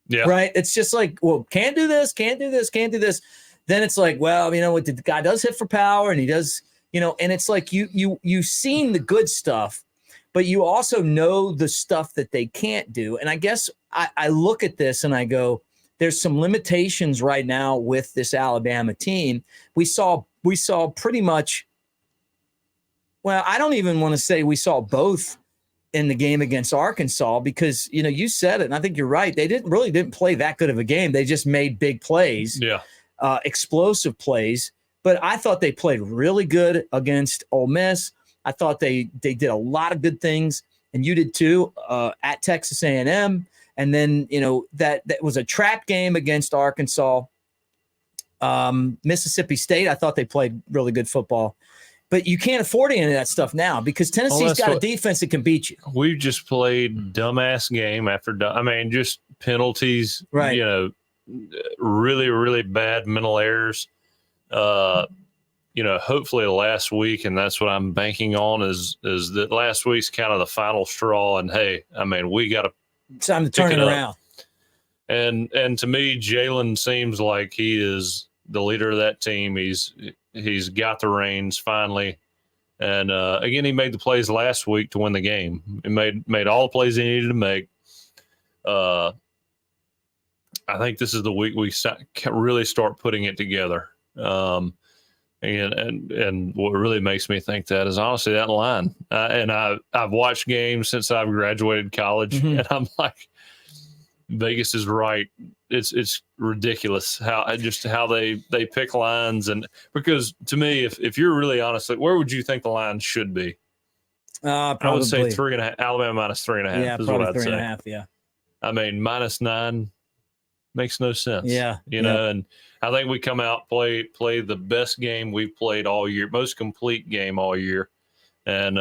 Yeah. Right. It's just like, well, can't do this, can't do this, can't do this. Then it's like, well, what the guy does hit for power, and he does, and it's like you've seen the good stuff, but you also know the stuff that they can't do. And I guess I look at this and I go, there's some limitations right now with this Alabama team. We saw pretty much, well, I don't even want to say we saw both in the game against Arkansas, because, you said it, and I think you're right. They didn't play that good of a game. They just made big plays, explosive plays. But I thought they played really good against Ole Miss. I thought they did a lot of good things, and you did too, at Texas A&M. And then, that was a trap game against Arkansas. Mississippi State, I thought they played really good football. But you can't afford any of that stuff now, because Tennessee's got a defense that can beat you. We just played dumbass game after just penalties, right? Really, really bad mental errors. Hopefully last week, and that's what I'm banking on, is that last week's kind of the final straw. And hey, we got to. It's time to turn it around. And to me, Jalen seems like he is the leader of that team. He's got the reins finally. And again, he made the plays last week to win the game. He made all the plays he needed to make. I think this is the week we really start putting it together. And what really makes me think that is honestly that line. And I've watched games since I've graduated college, and I'm like, Vegas is right. It's ridiculous how they pick lines, and because to me, if you're really honest, like, where would you think the line should be? Probably. I would say 3.5. Alabama minus 3.5. Yeah, is probably what I'd say. 3.5. Yeah. I mean, -9 makes no sense. Yeah, you know, and I think we come out play the best game we've played all year, most complete game all year, and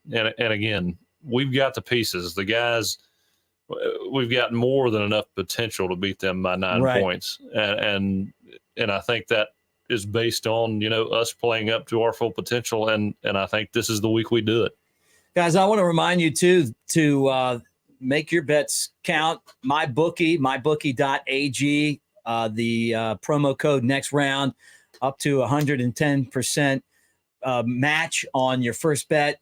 again, we've got the pieces, the guys. We've got more than enough potential to beat them by 9 points, and I think that is based on us playing up to our full potential, and I think this is the week we do it. Guys, I want to remind you too to make your bets count. mybookie.ag, the promo code next round, up to 110% match on your first bet.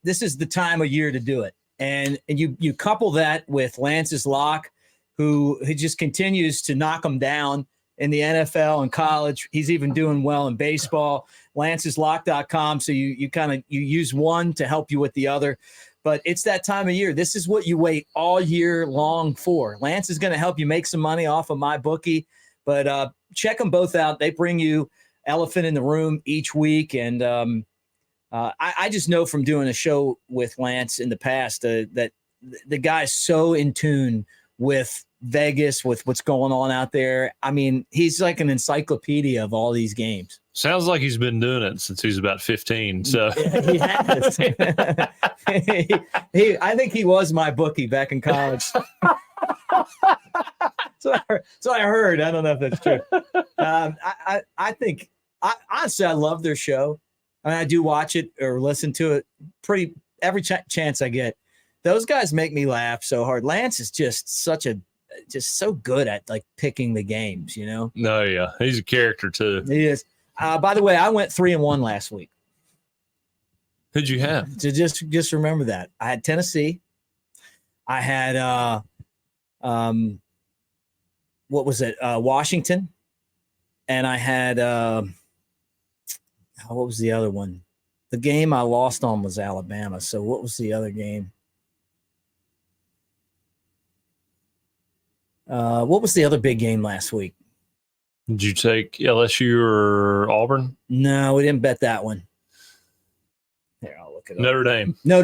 This is the time of year to do it. And you couple that with Lance's lock, who just continues to knock them down in the NFL and college. He's even doing well in baseball. Lance'sLock.com. So you use one to help you with the other. But it's that time of year. This is what you wait all year long for. Lance is going to help you make some money off of MyBookie. But check them both out. They bring you elephant in the room each week. And I just know from doing a show with Lance in the past that the guy's so in tune with Vegas, with what's going on out there. I mean, he's like an encyclopedia of all these games. Sounds like he's been doing it since he's about 15. So he has. I think he was my bookie back in college. So I heard. I don't know if that's true. I think honestly, I love their show. I mean, I do watch it or listen to it pretty every chance I get. Those guys make me laugh so hard. Lance is just so good at like picking the games, No, yeah, he's a character too. He is. By the way, I went 3-1 last week. Who'd you have? So just remember that I had Tennessee. I had what was it? Washington, and I had what was the other one? The game I lost on was Alabama. So what was the other game? What was the other big game last week? Did you take LSU or Auburn? No, we didn't bet that one. Here, I'll look it up. Notre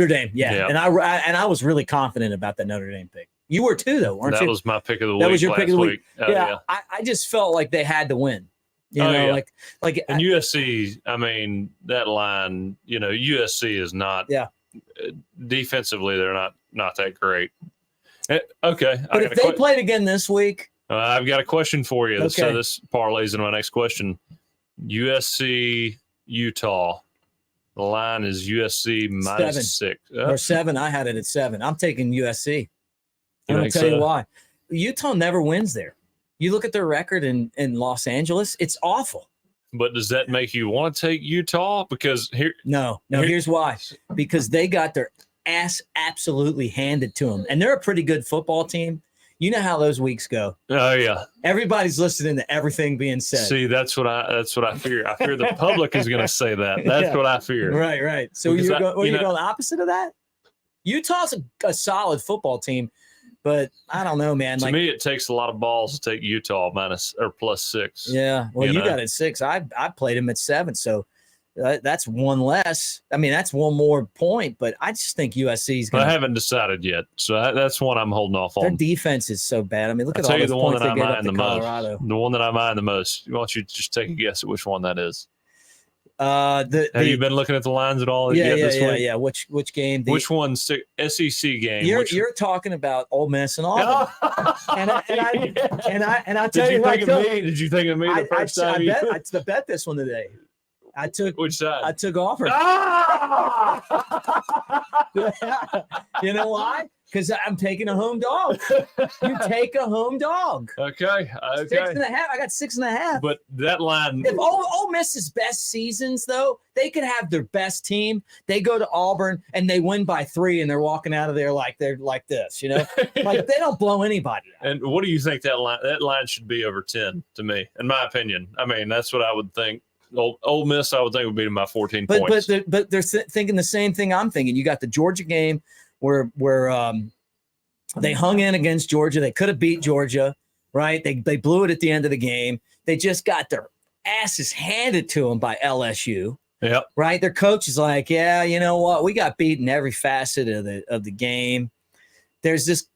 Dame. Yeah. And I was really confident about that Notre Dame pick. You were too, though, weren't you? That was my pick of the week. That was your pick of the week. Yeah. I just felt like they had to win. Like and USC. I mean, that line. USC is not. Yeah. Defensively, they're not that great. Okay, but if they played again this week, I've got a question for you. Okay. So this parlays into my next question. USC, Utah. The line is USC -6 or 7. I had it at 7. I'm taking USC. I'm going to tell you why. Utah never wins there. You look at their record in Los Angeles; it's awful. But does that make you want to take Utah? Because here's why. Because they got their ass absolutely handed to them, and they're a pretty good football team. You know how those weeks go. Oh yeah, everybody's listening to everything being said. See, that's what I fear. I fear the public is going to say that. That's what I fear. Right. So you're going the opposite of that. Utah's a solid football team, but I don't know, man. To me, it takes a lot of balls to take Utah +6. Yeah, well, you got it at 6. I played him at 7, so. That's one less. I mean, that's one more point, but I just think USC's going to. I haven't decided yet, so that's one I'm holding off on. Their defense is so bad. I mean, look at all those points they gave up to Colorado. The one that I mind the most. Why don't you just take a guess at which one that is? Have you been looking at the lines at all? Yeah. Which game? Which one? SEC game? You're talking about Ole Miss and Auburn. and I tell you what. Did you think of me the first time? I bet this one today. I took Which side? I took Auburn. Ah! You know why? Because I'm taking a home dog. You take a home dog. Okay. 6.5. I got 6.5. But that line. If Ole Miss's best seasons, though, they could have their best team. They go to Auburn and they win by 3, and they're walking out of there like they're like this, like they don't blow anybody out. And what do you think that line should be over 10 to me, in my opinion? I mean, that's what I would think. Ole Miss, I would think would be my 14 points. But they're thinking the same thing I'm thinking. You got the Georgia game where they hung in against Georgia. They could have beat Georgia, right? They blew it at the end of the game. They just got their asses handed to them by LSU. Yep. Right? Their coach is like, yeah, you know what? We got beaten every facet of the game. There's this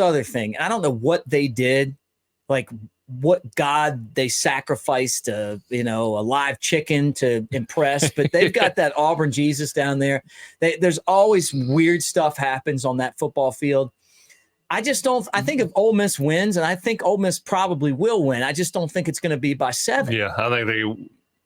other thing. I don't know what they did, like what God they sacrificed a live chicken to impress, but they've got that Auburn Jesus down there. There's always weird stuff happens on that football field. I think if Ole Miss wins, and I think Ole Miss probably will win, I just don't think it's going to be by 7. Yeah, I think they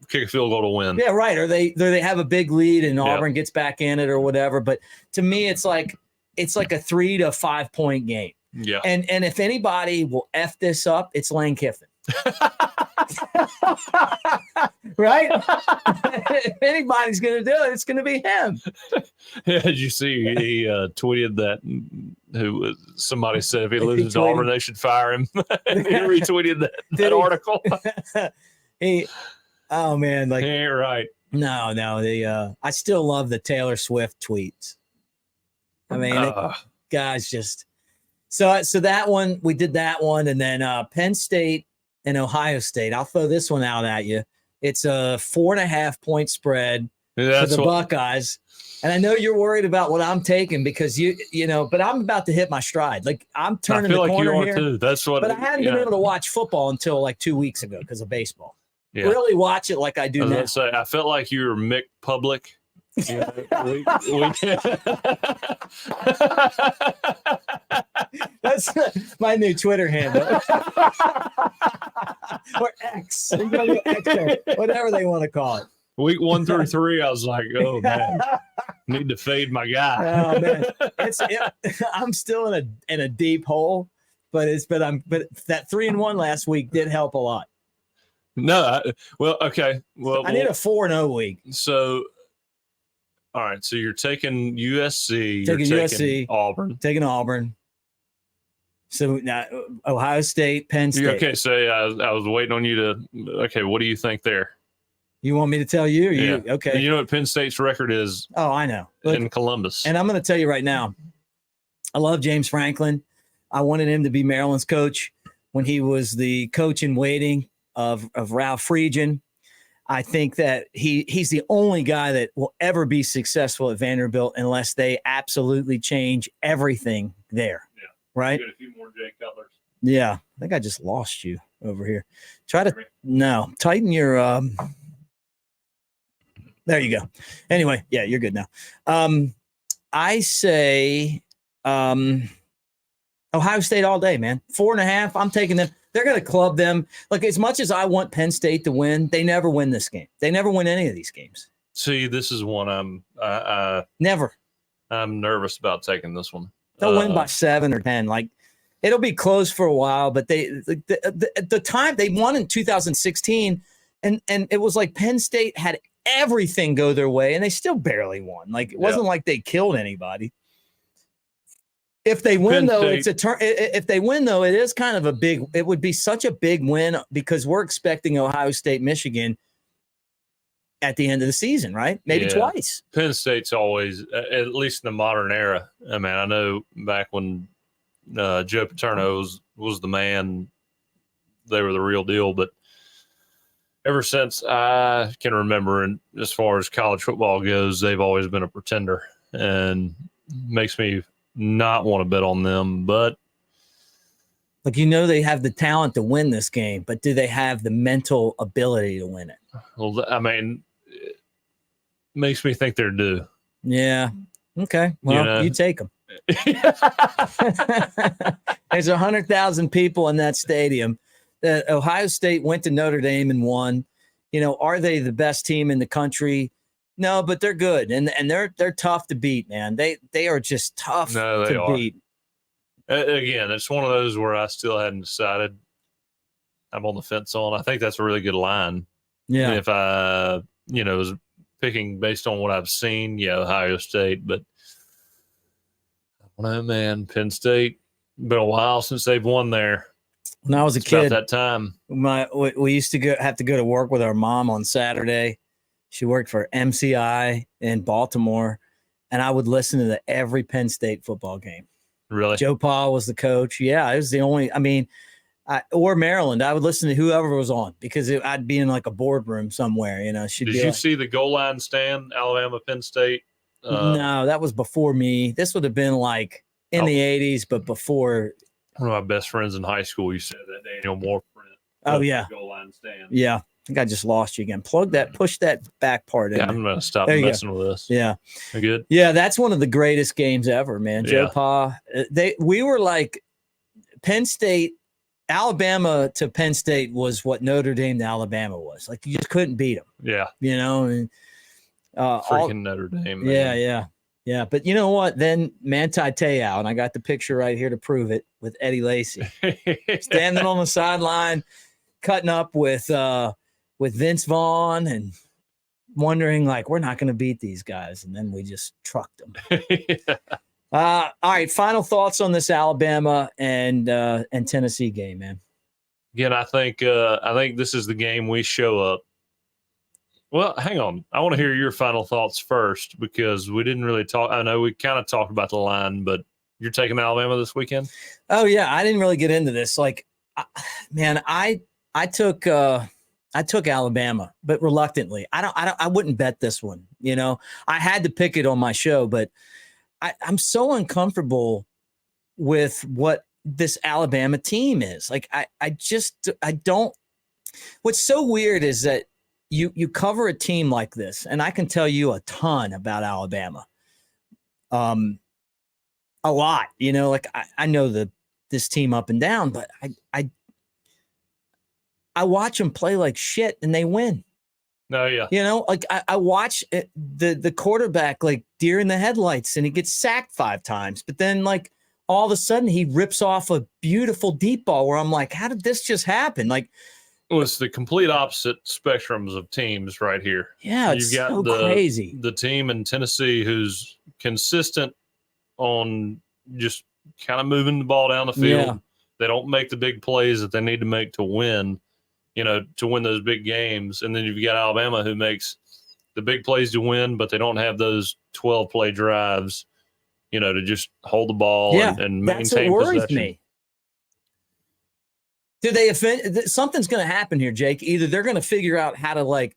kick a field goal to win. Yeah, right. Or they have a big lead and Auburn gets back in it or whatever. But to me, it's like a 3 to 5 point game. Yeah. And if anybody will F this up, it's Lane Kiffin. Right? If anybody's going to do it, it's going to be him. Yeah, did you see he tweeted that somebody said if he loses to Auburn, they should fire him. He retweeted that article. Oh man, like he ain't right. No, I still love the Taylor Swift tweets. I mean, guys, just so that one, we did that one, and then Penn State and Ohio State. I'll throw this one out at you. It's a 4.5 point spread for the Buckeyes. And I know you're worried about what I'm taking because but I'm about to hit my stride. Like I'm turning the corner here. Too. That's what. But I hadn't been able to watch football until like 2 weeks ago because of baseball. Yeah. Really watch it like I do now. I felt like you were Mick Public. That's my new Twitter handle. Or X. Whatever they want to call it. Week 1 through 3, I was like, oh man, need to fade my guy. Oh man, I'm still in a deep hole, but that 3-1 last week did help a lot. No, okay. Well, I need a 4-0 week. So, all right. So you're taking USC. Taking Auburn. Taking Auburn. So now Ohio State, Penn State. Okay. So I was waiting on you to. Okay. What do you think there? You want me to tell you? Or yeah. You? Okay. And you know what Penn State's record is? Oh, I know. In Columbus. And I'm going to tell you right now. I love James Franklin. I wanted him to be Maryland's coach when he was the coach in waiting of Ralph Friedgen. I think that he's the only guy that will ever be successful at Vanderbilt unless they absolutely change everything there. Yeah. Right? Get a few more Jay Cutlers. Yeah. I think I just lost you over here. Tighten your there you go. Anyway, yeah, you're good now. I say Ohio State all day, man. 4.5. I'm taking them. They're going to club them. Like, as much as I want Penn State to win, they never win this game. They never win any of these games. See, this is one never. I'm nervous about taking this one. They'll win by 7 or 10. Like, it'll be close for a while, but the time they won in 2016, and it was like Penn State had everything go their way, and they still barely won. Like, it wasn't like they killed anybody. If they win, though, it's a turn. If they win, though, it is kind of a big. It would be such a big win because we're expecting Ohio State, Michigan at the end of the season, right? Maybe twice. Penn State's always, at least in the modern era. I mean, I know back when Joe Paterno was the man, they were the real deal. But ever since I can remember, and as far as college football goes, they've always been a pretender, and makes me not want to bet on them. But like, they have the talent to win this game, but do they have the mental ability to win it? Well, I mean, it makes me think they're due. Yeah. Okay. Well, you take them. There's 100,000 people in that stadium. Ohio State went to Notre Dame and won. Are they the best team in the country? No, but they're good, and they're tough to beat, man. They are just tough No, they to are. beat. Again, it's one of those where I still hadn't decided. I'm on the fence on. I think that's a really good line. Yeah. If I, was picking based on what I've seen, Ohio State, but I don't know, man. Penn State, been a while since they've won there. When I was a It's kid, about that time. We used to have to go to work with our mom on Saturday. She worked for MCI in Baltimore, and I would listen to every Penn State football game. Really? Joe Pa was the coach. Yeah, it was the only. Or Maryland. I would listen to whoever was on because I'd be in like a boardroom somewhere. Did you see the goal line stand, Alabama, Penn State? No, that was before me. This would have been like in the 80s, but before. One of my best friends in high school, you said that Daniel Moore print. Oh, yeah. Goal line stand. Yeah. I think I just lost you again. Push that back part in. Yeah, I'm going to stop messing with this. Yeah. You good? Yeah, that's one of the greatest games ever, man. Joe Pa. We were like Penn State. Alabama to Penn State was what Notre Dame to Alabama was. Like, you just couldn't beat them. Yeah. And freaking Notre Dame. Man. Yeah. But you know what? Then Manti Te'o, and I got the picture right here to prove it, with Eddie Lacy standing on the sideline, cutting up with Vince Vaughn and wondering, like, we're not going to beat these guys. And then we just trucked them. Yeah. All right, final thoughts on this Alabama and Tennessee game, man. Again, I think this is the game we show up. Well, hang on. I want to hear your final thoughts first because we didn't really talk. I know we kind of talked about the line, but you're taking Alabama this weekend? Oh yeah, I didn't really get into this. Like, man, I took Alabama, but reluctantly. I wouldn't bet this one. I had to pick it on my show, but I'm so uncomfortable with what this Alabama team is. Like, I don't. What's so weird is that you cover a team like this, and I can tell you a ton about Alabama. A lot, like I know this team up and down, but I watch them play like shit and they win. No, yeah. Like I watch the quarterback like deer in the headlights and he gets sacked 5 times, but then like all of a sudden he rips off a beautiful deep ball where I'm like, how did this just happen? Like, well, it's the complete opposite spectrums of teams right here. Yeah, it's so crazy. The team in Tennessee who's consistent on just kind of moving the ball down the field. Yeah. They don't make the big plays that they need to make to win. To win those big games. And then you've got Alabama who makes the big plays to win, but they don't have those 12-play drives, to just hold the ball and maintain that's what worries possession. Me. Do they offend? Something's going to happen here, Jake. Either they're going to figure out how to like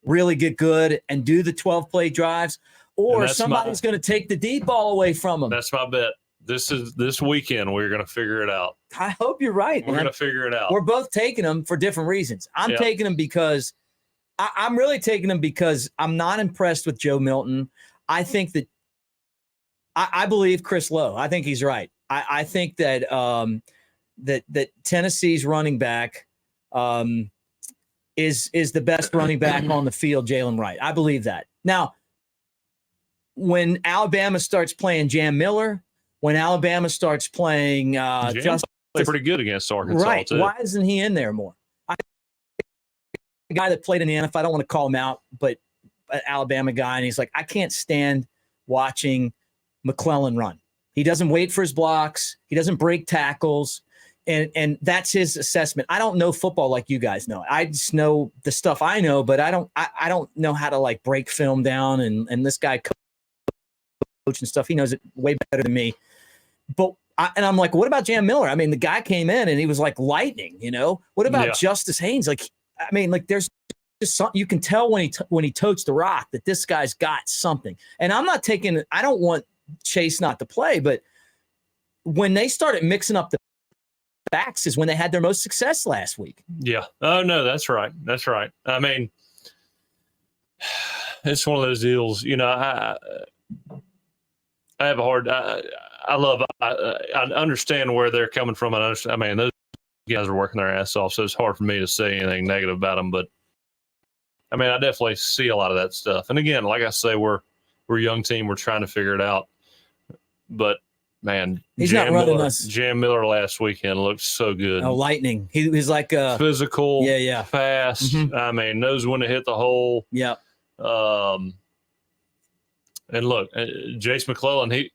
really get good and do the 12-play drives, or somebody's going to take the deep ball away from them. That's my bet. This weekend, we're going to figure it out. I hope you're right. We're going to figure it out. We're both taking them for different reasons. I'm taking them because I'm really taking them because I'm not impressed with Joe Milton. I think that I believe Chris Lowe. I think he's right. I think that that Tennessee's running back is the best running back on the field, Jalen Wright. I believe that. Now, when Alabama starts playing Jam Miller, when Alabama starts playing just pretty good against Arkansas, right? Too. Why isn't he in there more? A guy that played in the NFL, I don't want to call him out, but an Alabama guy, and he's like, I can't stand watching McClellan run. He doesn't wait for his blocks. He doesn't break tackles, and that's his assessment. I don't know football like you guys know. I just know the stuff I know, but I don't know how to like break film down. And this guy coach and stuff, he knows it way better than me. But I'm like, what about Jam Miller? I mean, the guy came in and he was like lightning, What about Justice Haynes? Like, I mean, like there's just something you can tell when he totes the rock that this guy's got something. And I don't want Chase not to play, but when they started mixing up the backs is when they had their most success last week. Yeah. Oh no, that's right. That's right. I mean, it's one of those deals, I have a hard. I understand where they're coming from. I mean, those guys are working their ass off, so it's hard for me to say anything negative about them. But I mean, I definitely see a lot of that stuff. And again, like I say, we're a young team. We're trying to figure it out. But man, he's not running us. Jam Miller last weekend looked so good. Oh, lightning! He's like physical, yeah, fast. Mm-hmm. I mean, knows when to hit the hole. Yeah. And look, Jace McClellan, he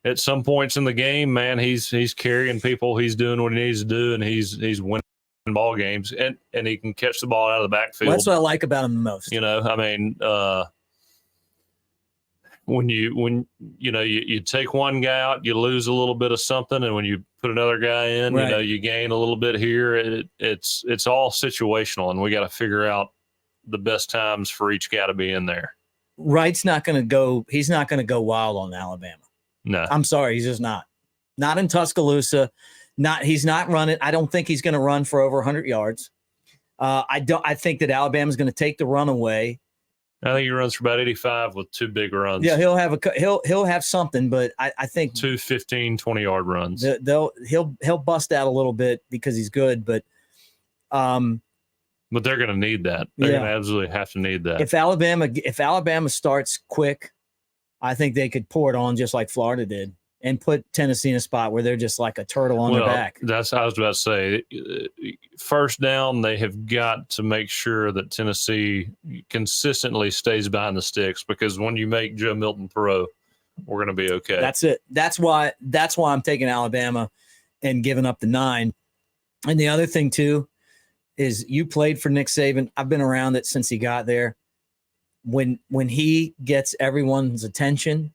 at some points in the game, man, he's carrying people. He's doing what he needs to do, and he's winning ball games, and he can catch the ball out of the backfield. Well, that's what I like about him the most. You know, I mean, when you take one guy out, you lose a little bit of something, and when you put another guy in, right. You know, you gain a little bit here. It's all situational, and we got to figure out the best times for each guy to be in there. Wright's not going to go. He's not going to go wild on Alabama. No, I'm sorry, he's just not. Not in Tuscaloosa. He's not running. I don't think he's going to run for over 100 yards. I think that Alabama's going to take the run away. I think he runs for about 85 with two big runs. Yeah, he'll have something, but I think two 15, 20-yard runs. He'll bust out a little bit because he's good, but they're going to need that. They're going to absolutely have to need that. If Alabama starts quick, I think they could pour it on just like Florida did and put Tennessee in a spot where they're just like a turtle on their back. That's I was about to say. First down, they have got to make sure that Tennessee consistently stays behind the sticks, because when you make Joe Milton throw, we're going to be okay. That's it. That's why I'm taking Alabama and giving up the 9. And the other thing too is you played for Nick Saban. I've been around it since he got there. When he gets everyone's attention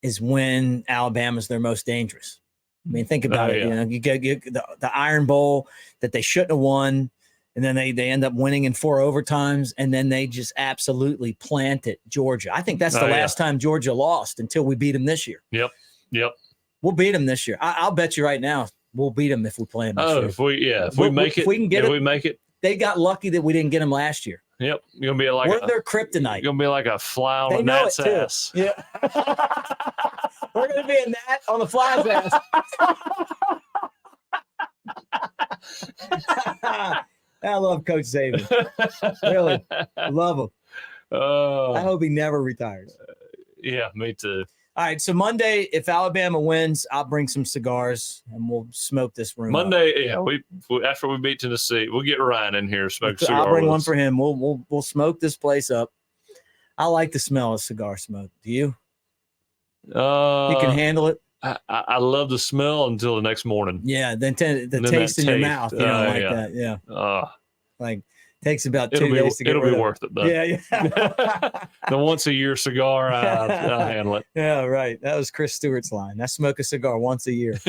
is when Alabama's their most dangerous. I mean, think about it. Yeah. You know, you get the Iron Bowl that they shouldn't have won, and then they end up winning in 4 overtimes, and then they just absolutely planted Georgia. I think that's the last time Georgia lost until we beat them this year. Yep. We'll beat them this year. I'll bet you right now we'll beat them if we play them this year. If we make it. They got lucky that we didn't get them last year. Yep, you're gonna be like we're their kryptonite. You're gonna be like a fly on a gnat's ass. Yeah, we're gonna be a gnat on the fly's ass. I love Coach Saban. Really, love him. I hope he never retires. Yeah, me too. All right, so Monday, if Alabama wins, I'll bring some cigars and we'll smoke this room. Monday, up. We after we beat Tennessee, we'll get Ryan in here. Smoke a cigar. I'll bring one for him. We'll smoke this place up. I like the smell of cigar smoke. Do you? You can handle it. I love the smell until the next morning. Yeah, then the taste in your mouth. You know, that. Yeah. Like. Takes about 2 days to get rid of. It'll be worth it, though. Yeah. The once-a-year cigar, I'll handle it. Yeah, right. That was Chris Stewart's line. I smoke a cigar once a year.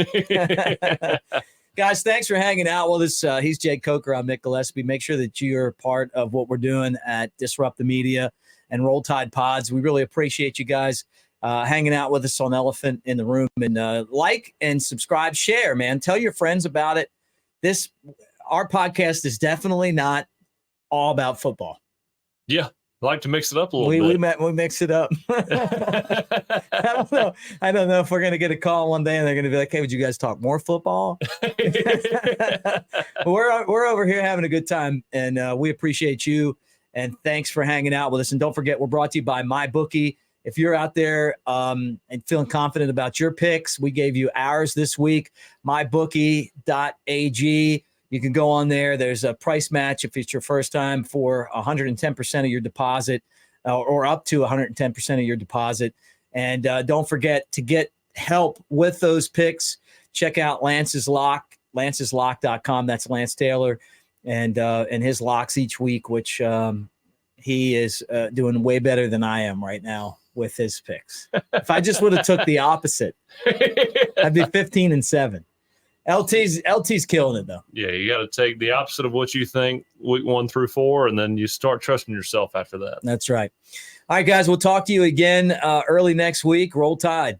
Guys, thanks for hanging out with us. He's Jay Coker. I'm Mick Gillispie. Make sure that you're part of what we're doing at Disrupt the Media and Roll Tide Pods. We really appreciate you guys hanging out with us on Elephant in the Room. And like and subscribe, share, man. Tell your friends about it. Our podcast is definitely not all about football. Yeah, I like to mix it up a little bit. We mix it up. I don't know if we're going to get a call one day and they're going to be like, "Hey, would you guys talk more football?" We're over here having a good time, and we appreciate you. And thanks for hanging out with us. And don't forget, we're brought to you by MyBookie. If you're out there and feeling confident about your picks, we gave you ours this week. MyBookie.ag. You can go on there. There's a price match if it's your first time for 110% of your deposit or up to 110% of your deposit. And don't forget to get help with those picks. Check out Lance's Lock, lanceslock.com. That's Lance Taylor and his locks each week, which he is doing way better than I am right now with his picks. If I just would have took the opposite, I'd be 15-7. LT's killing it though. Yeah, you got to take the opposite of what you think week 1 through 4, and then you start trusting yourself after that. That's right. All right, guys, we'll talk to you again early next week. Roll Tide.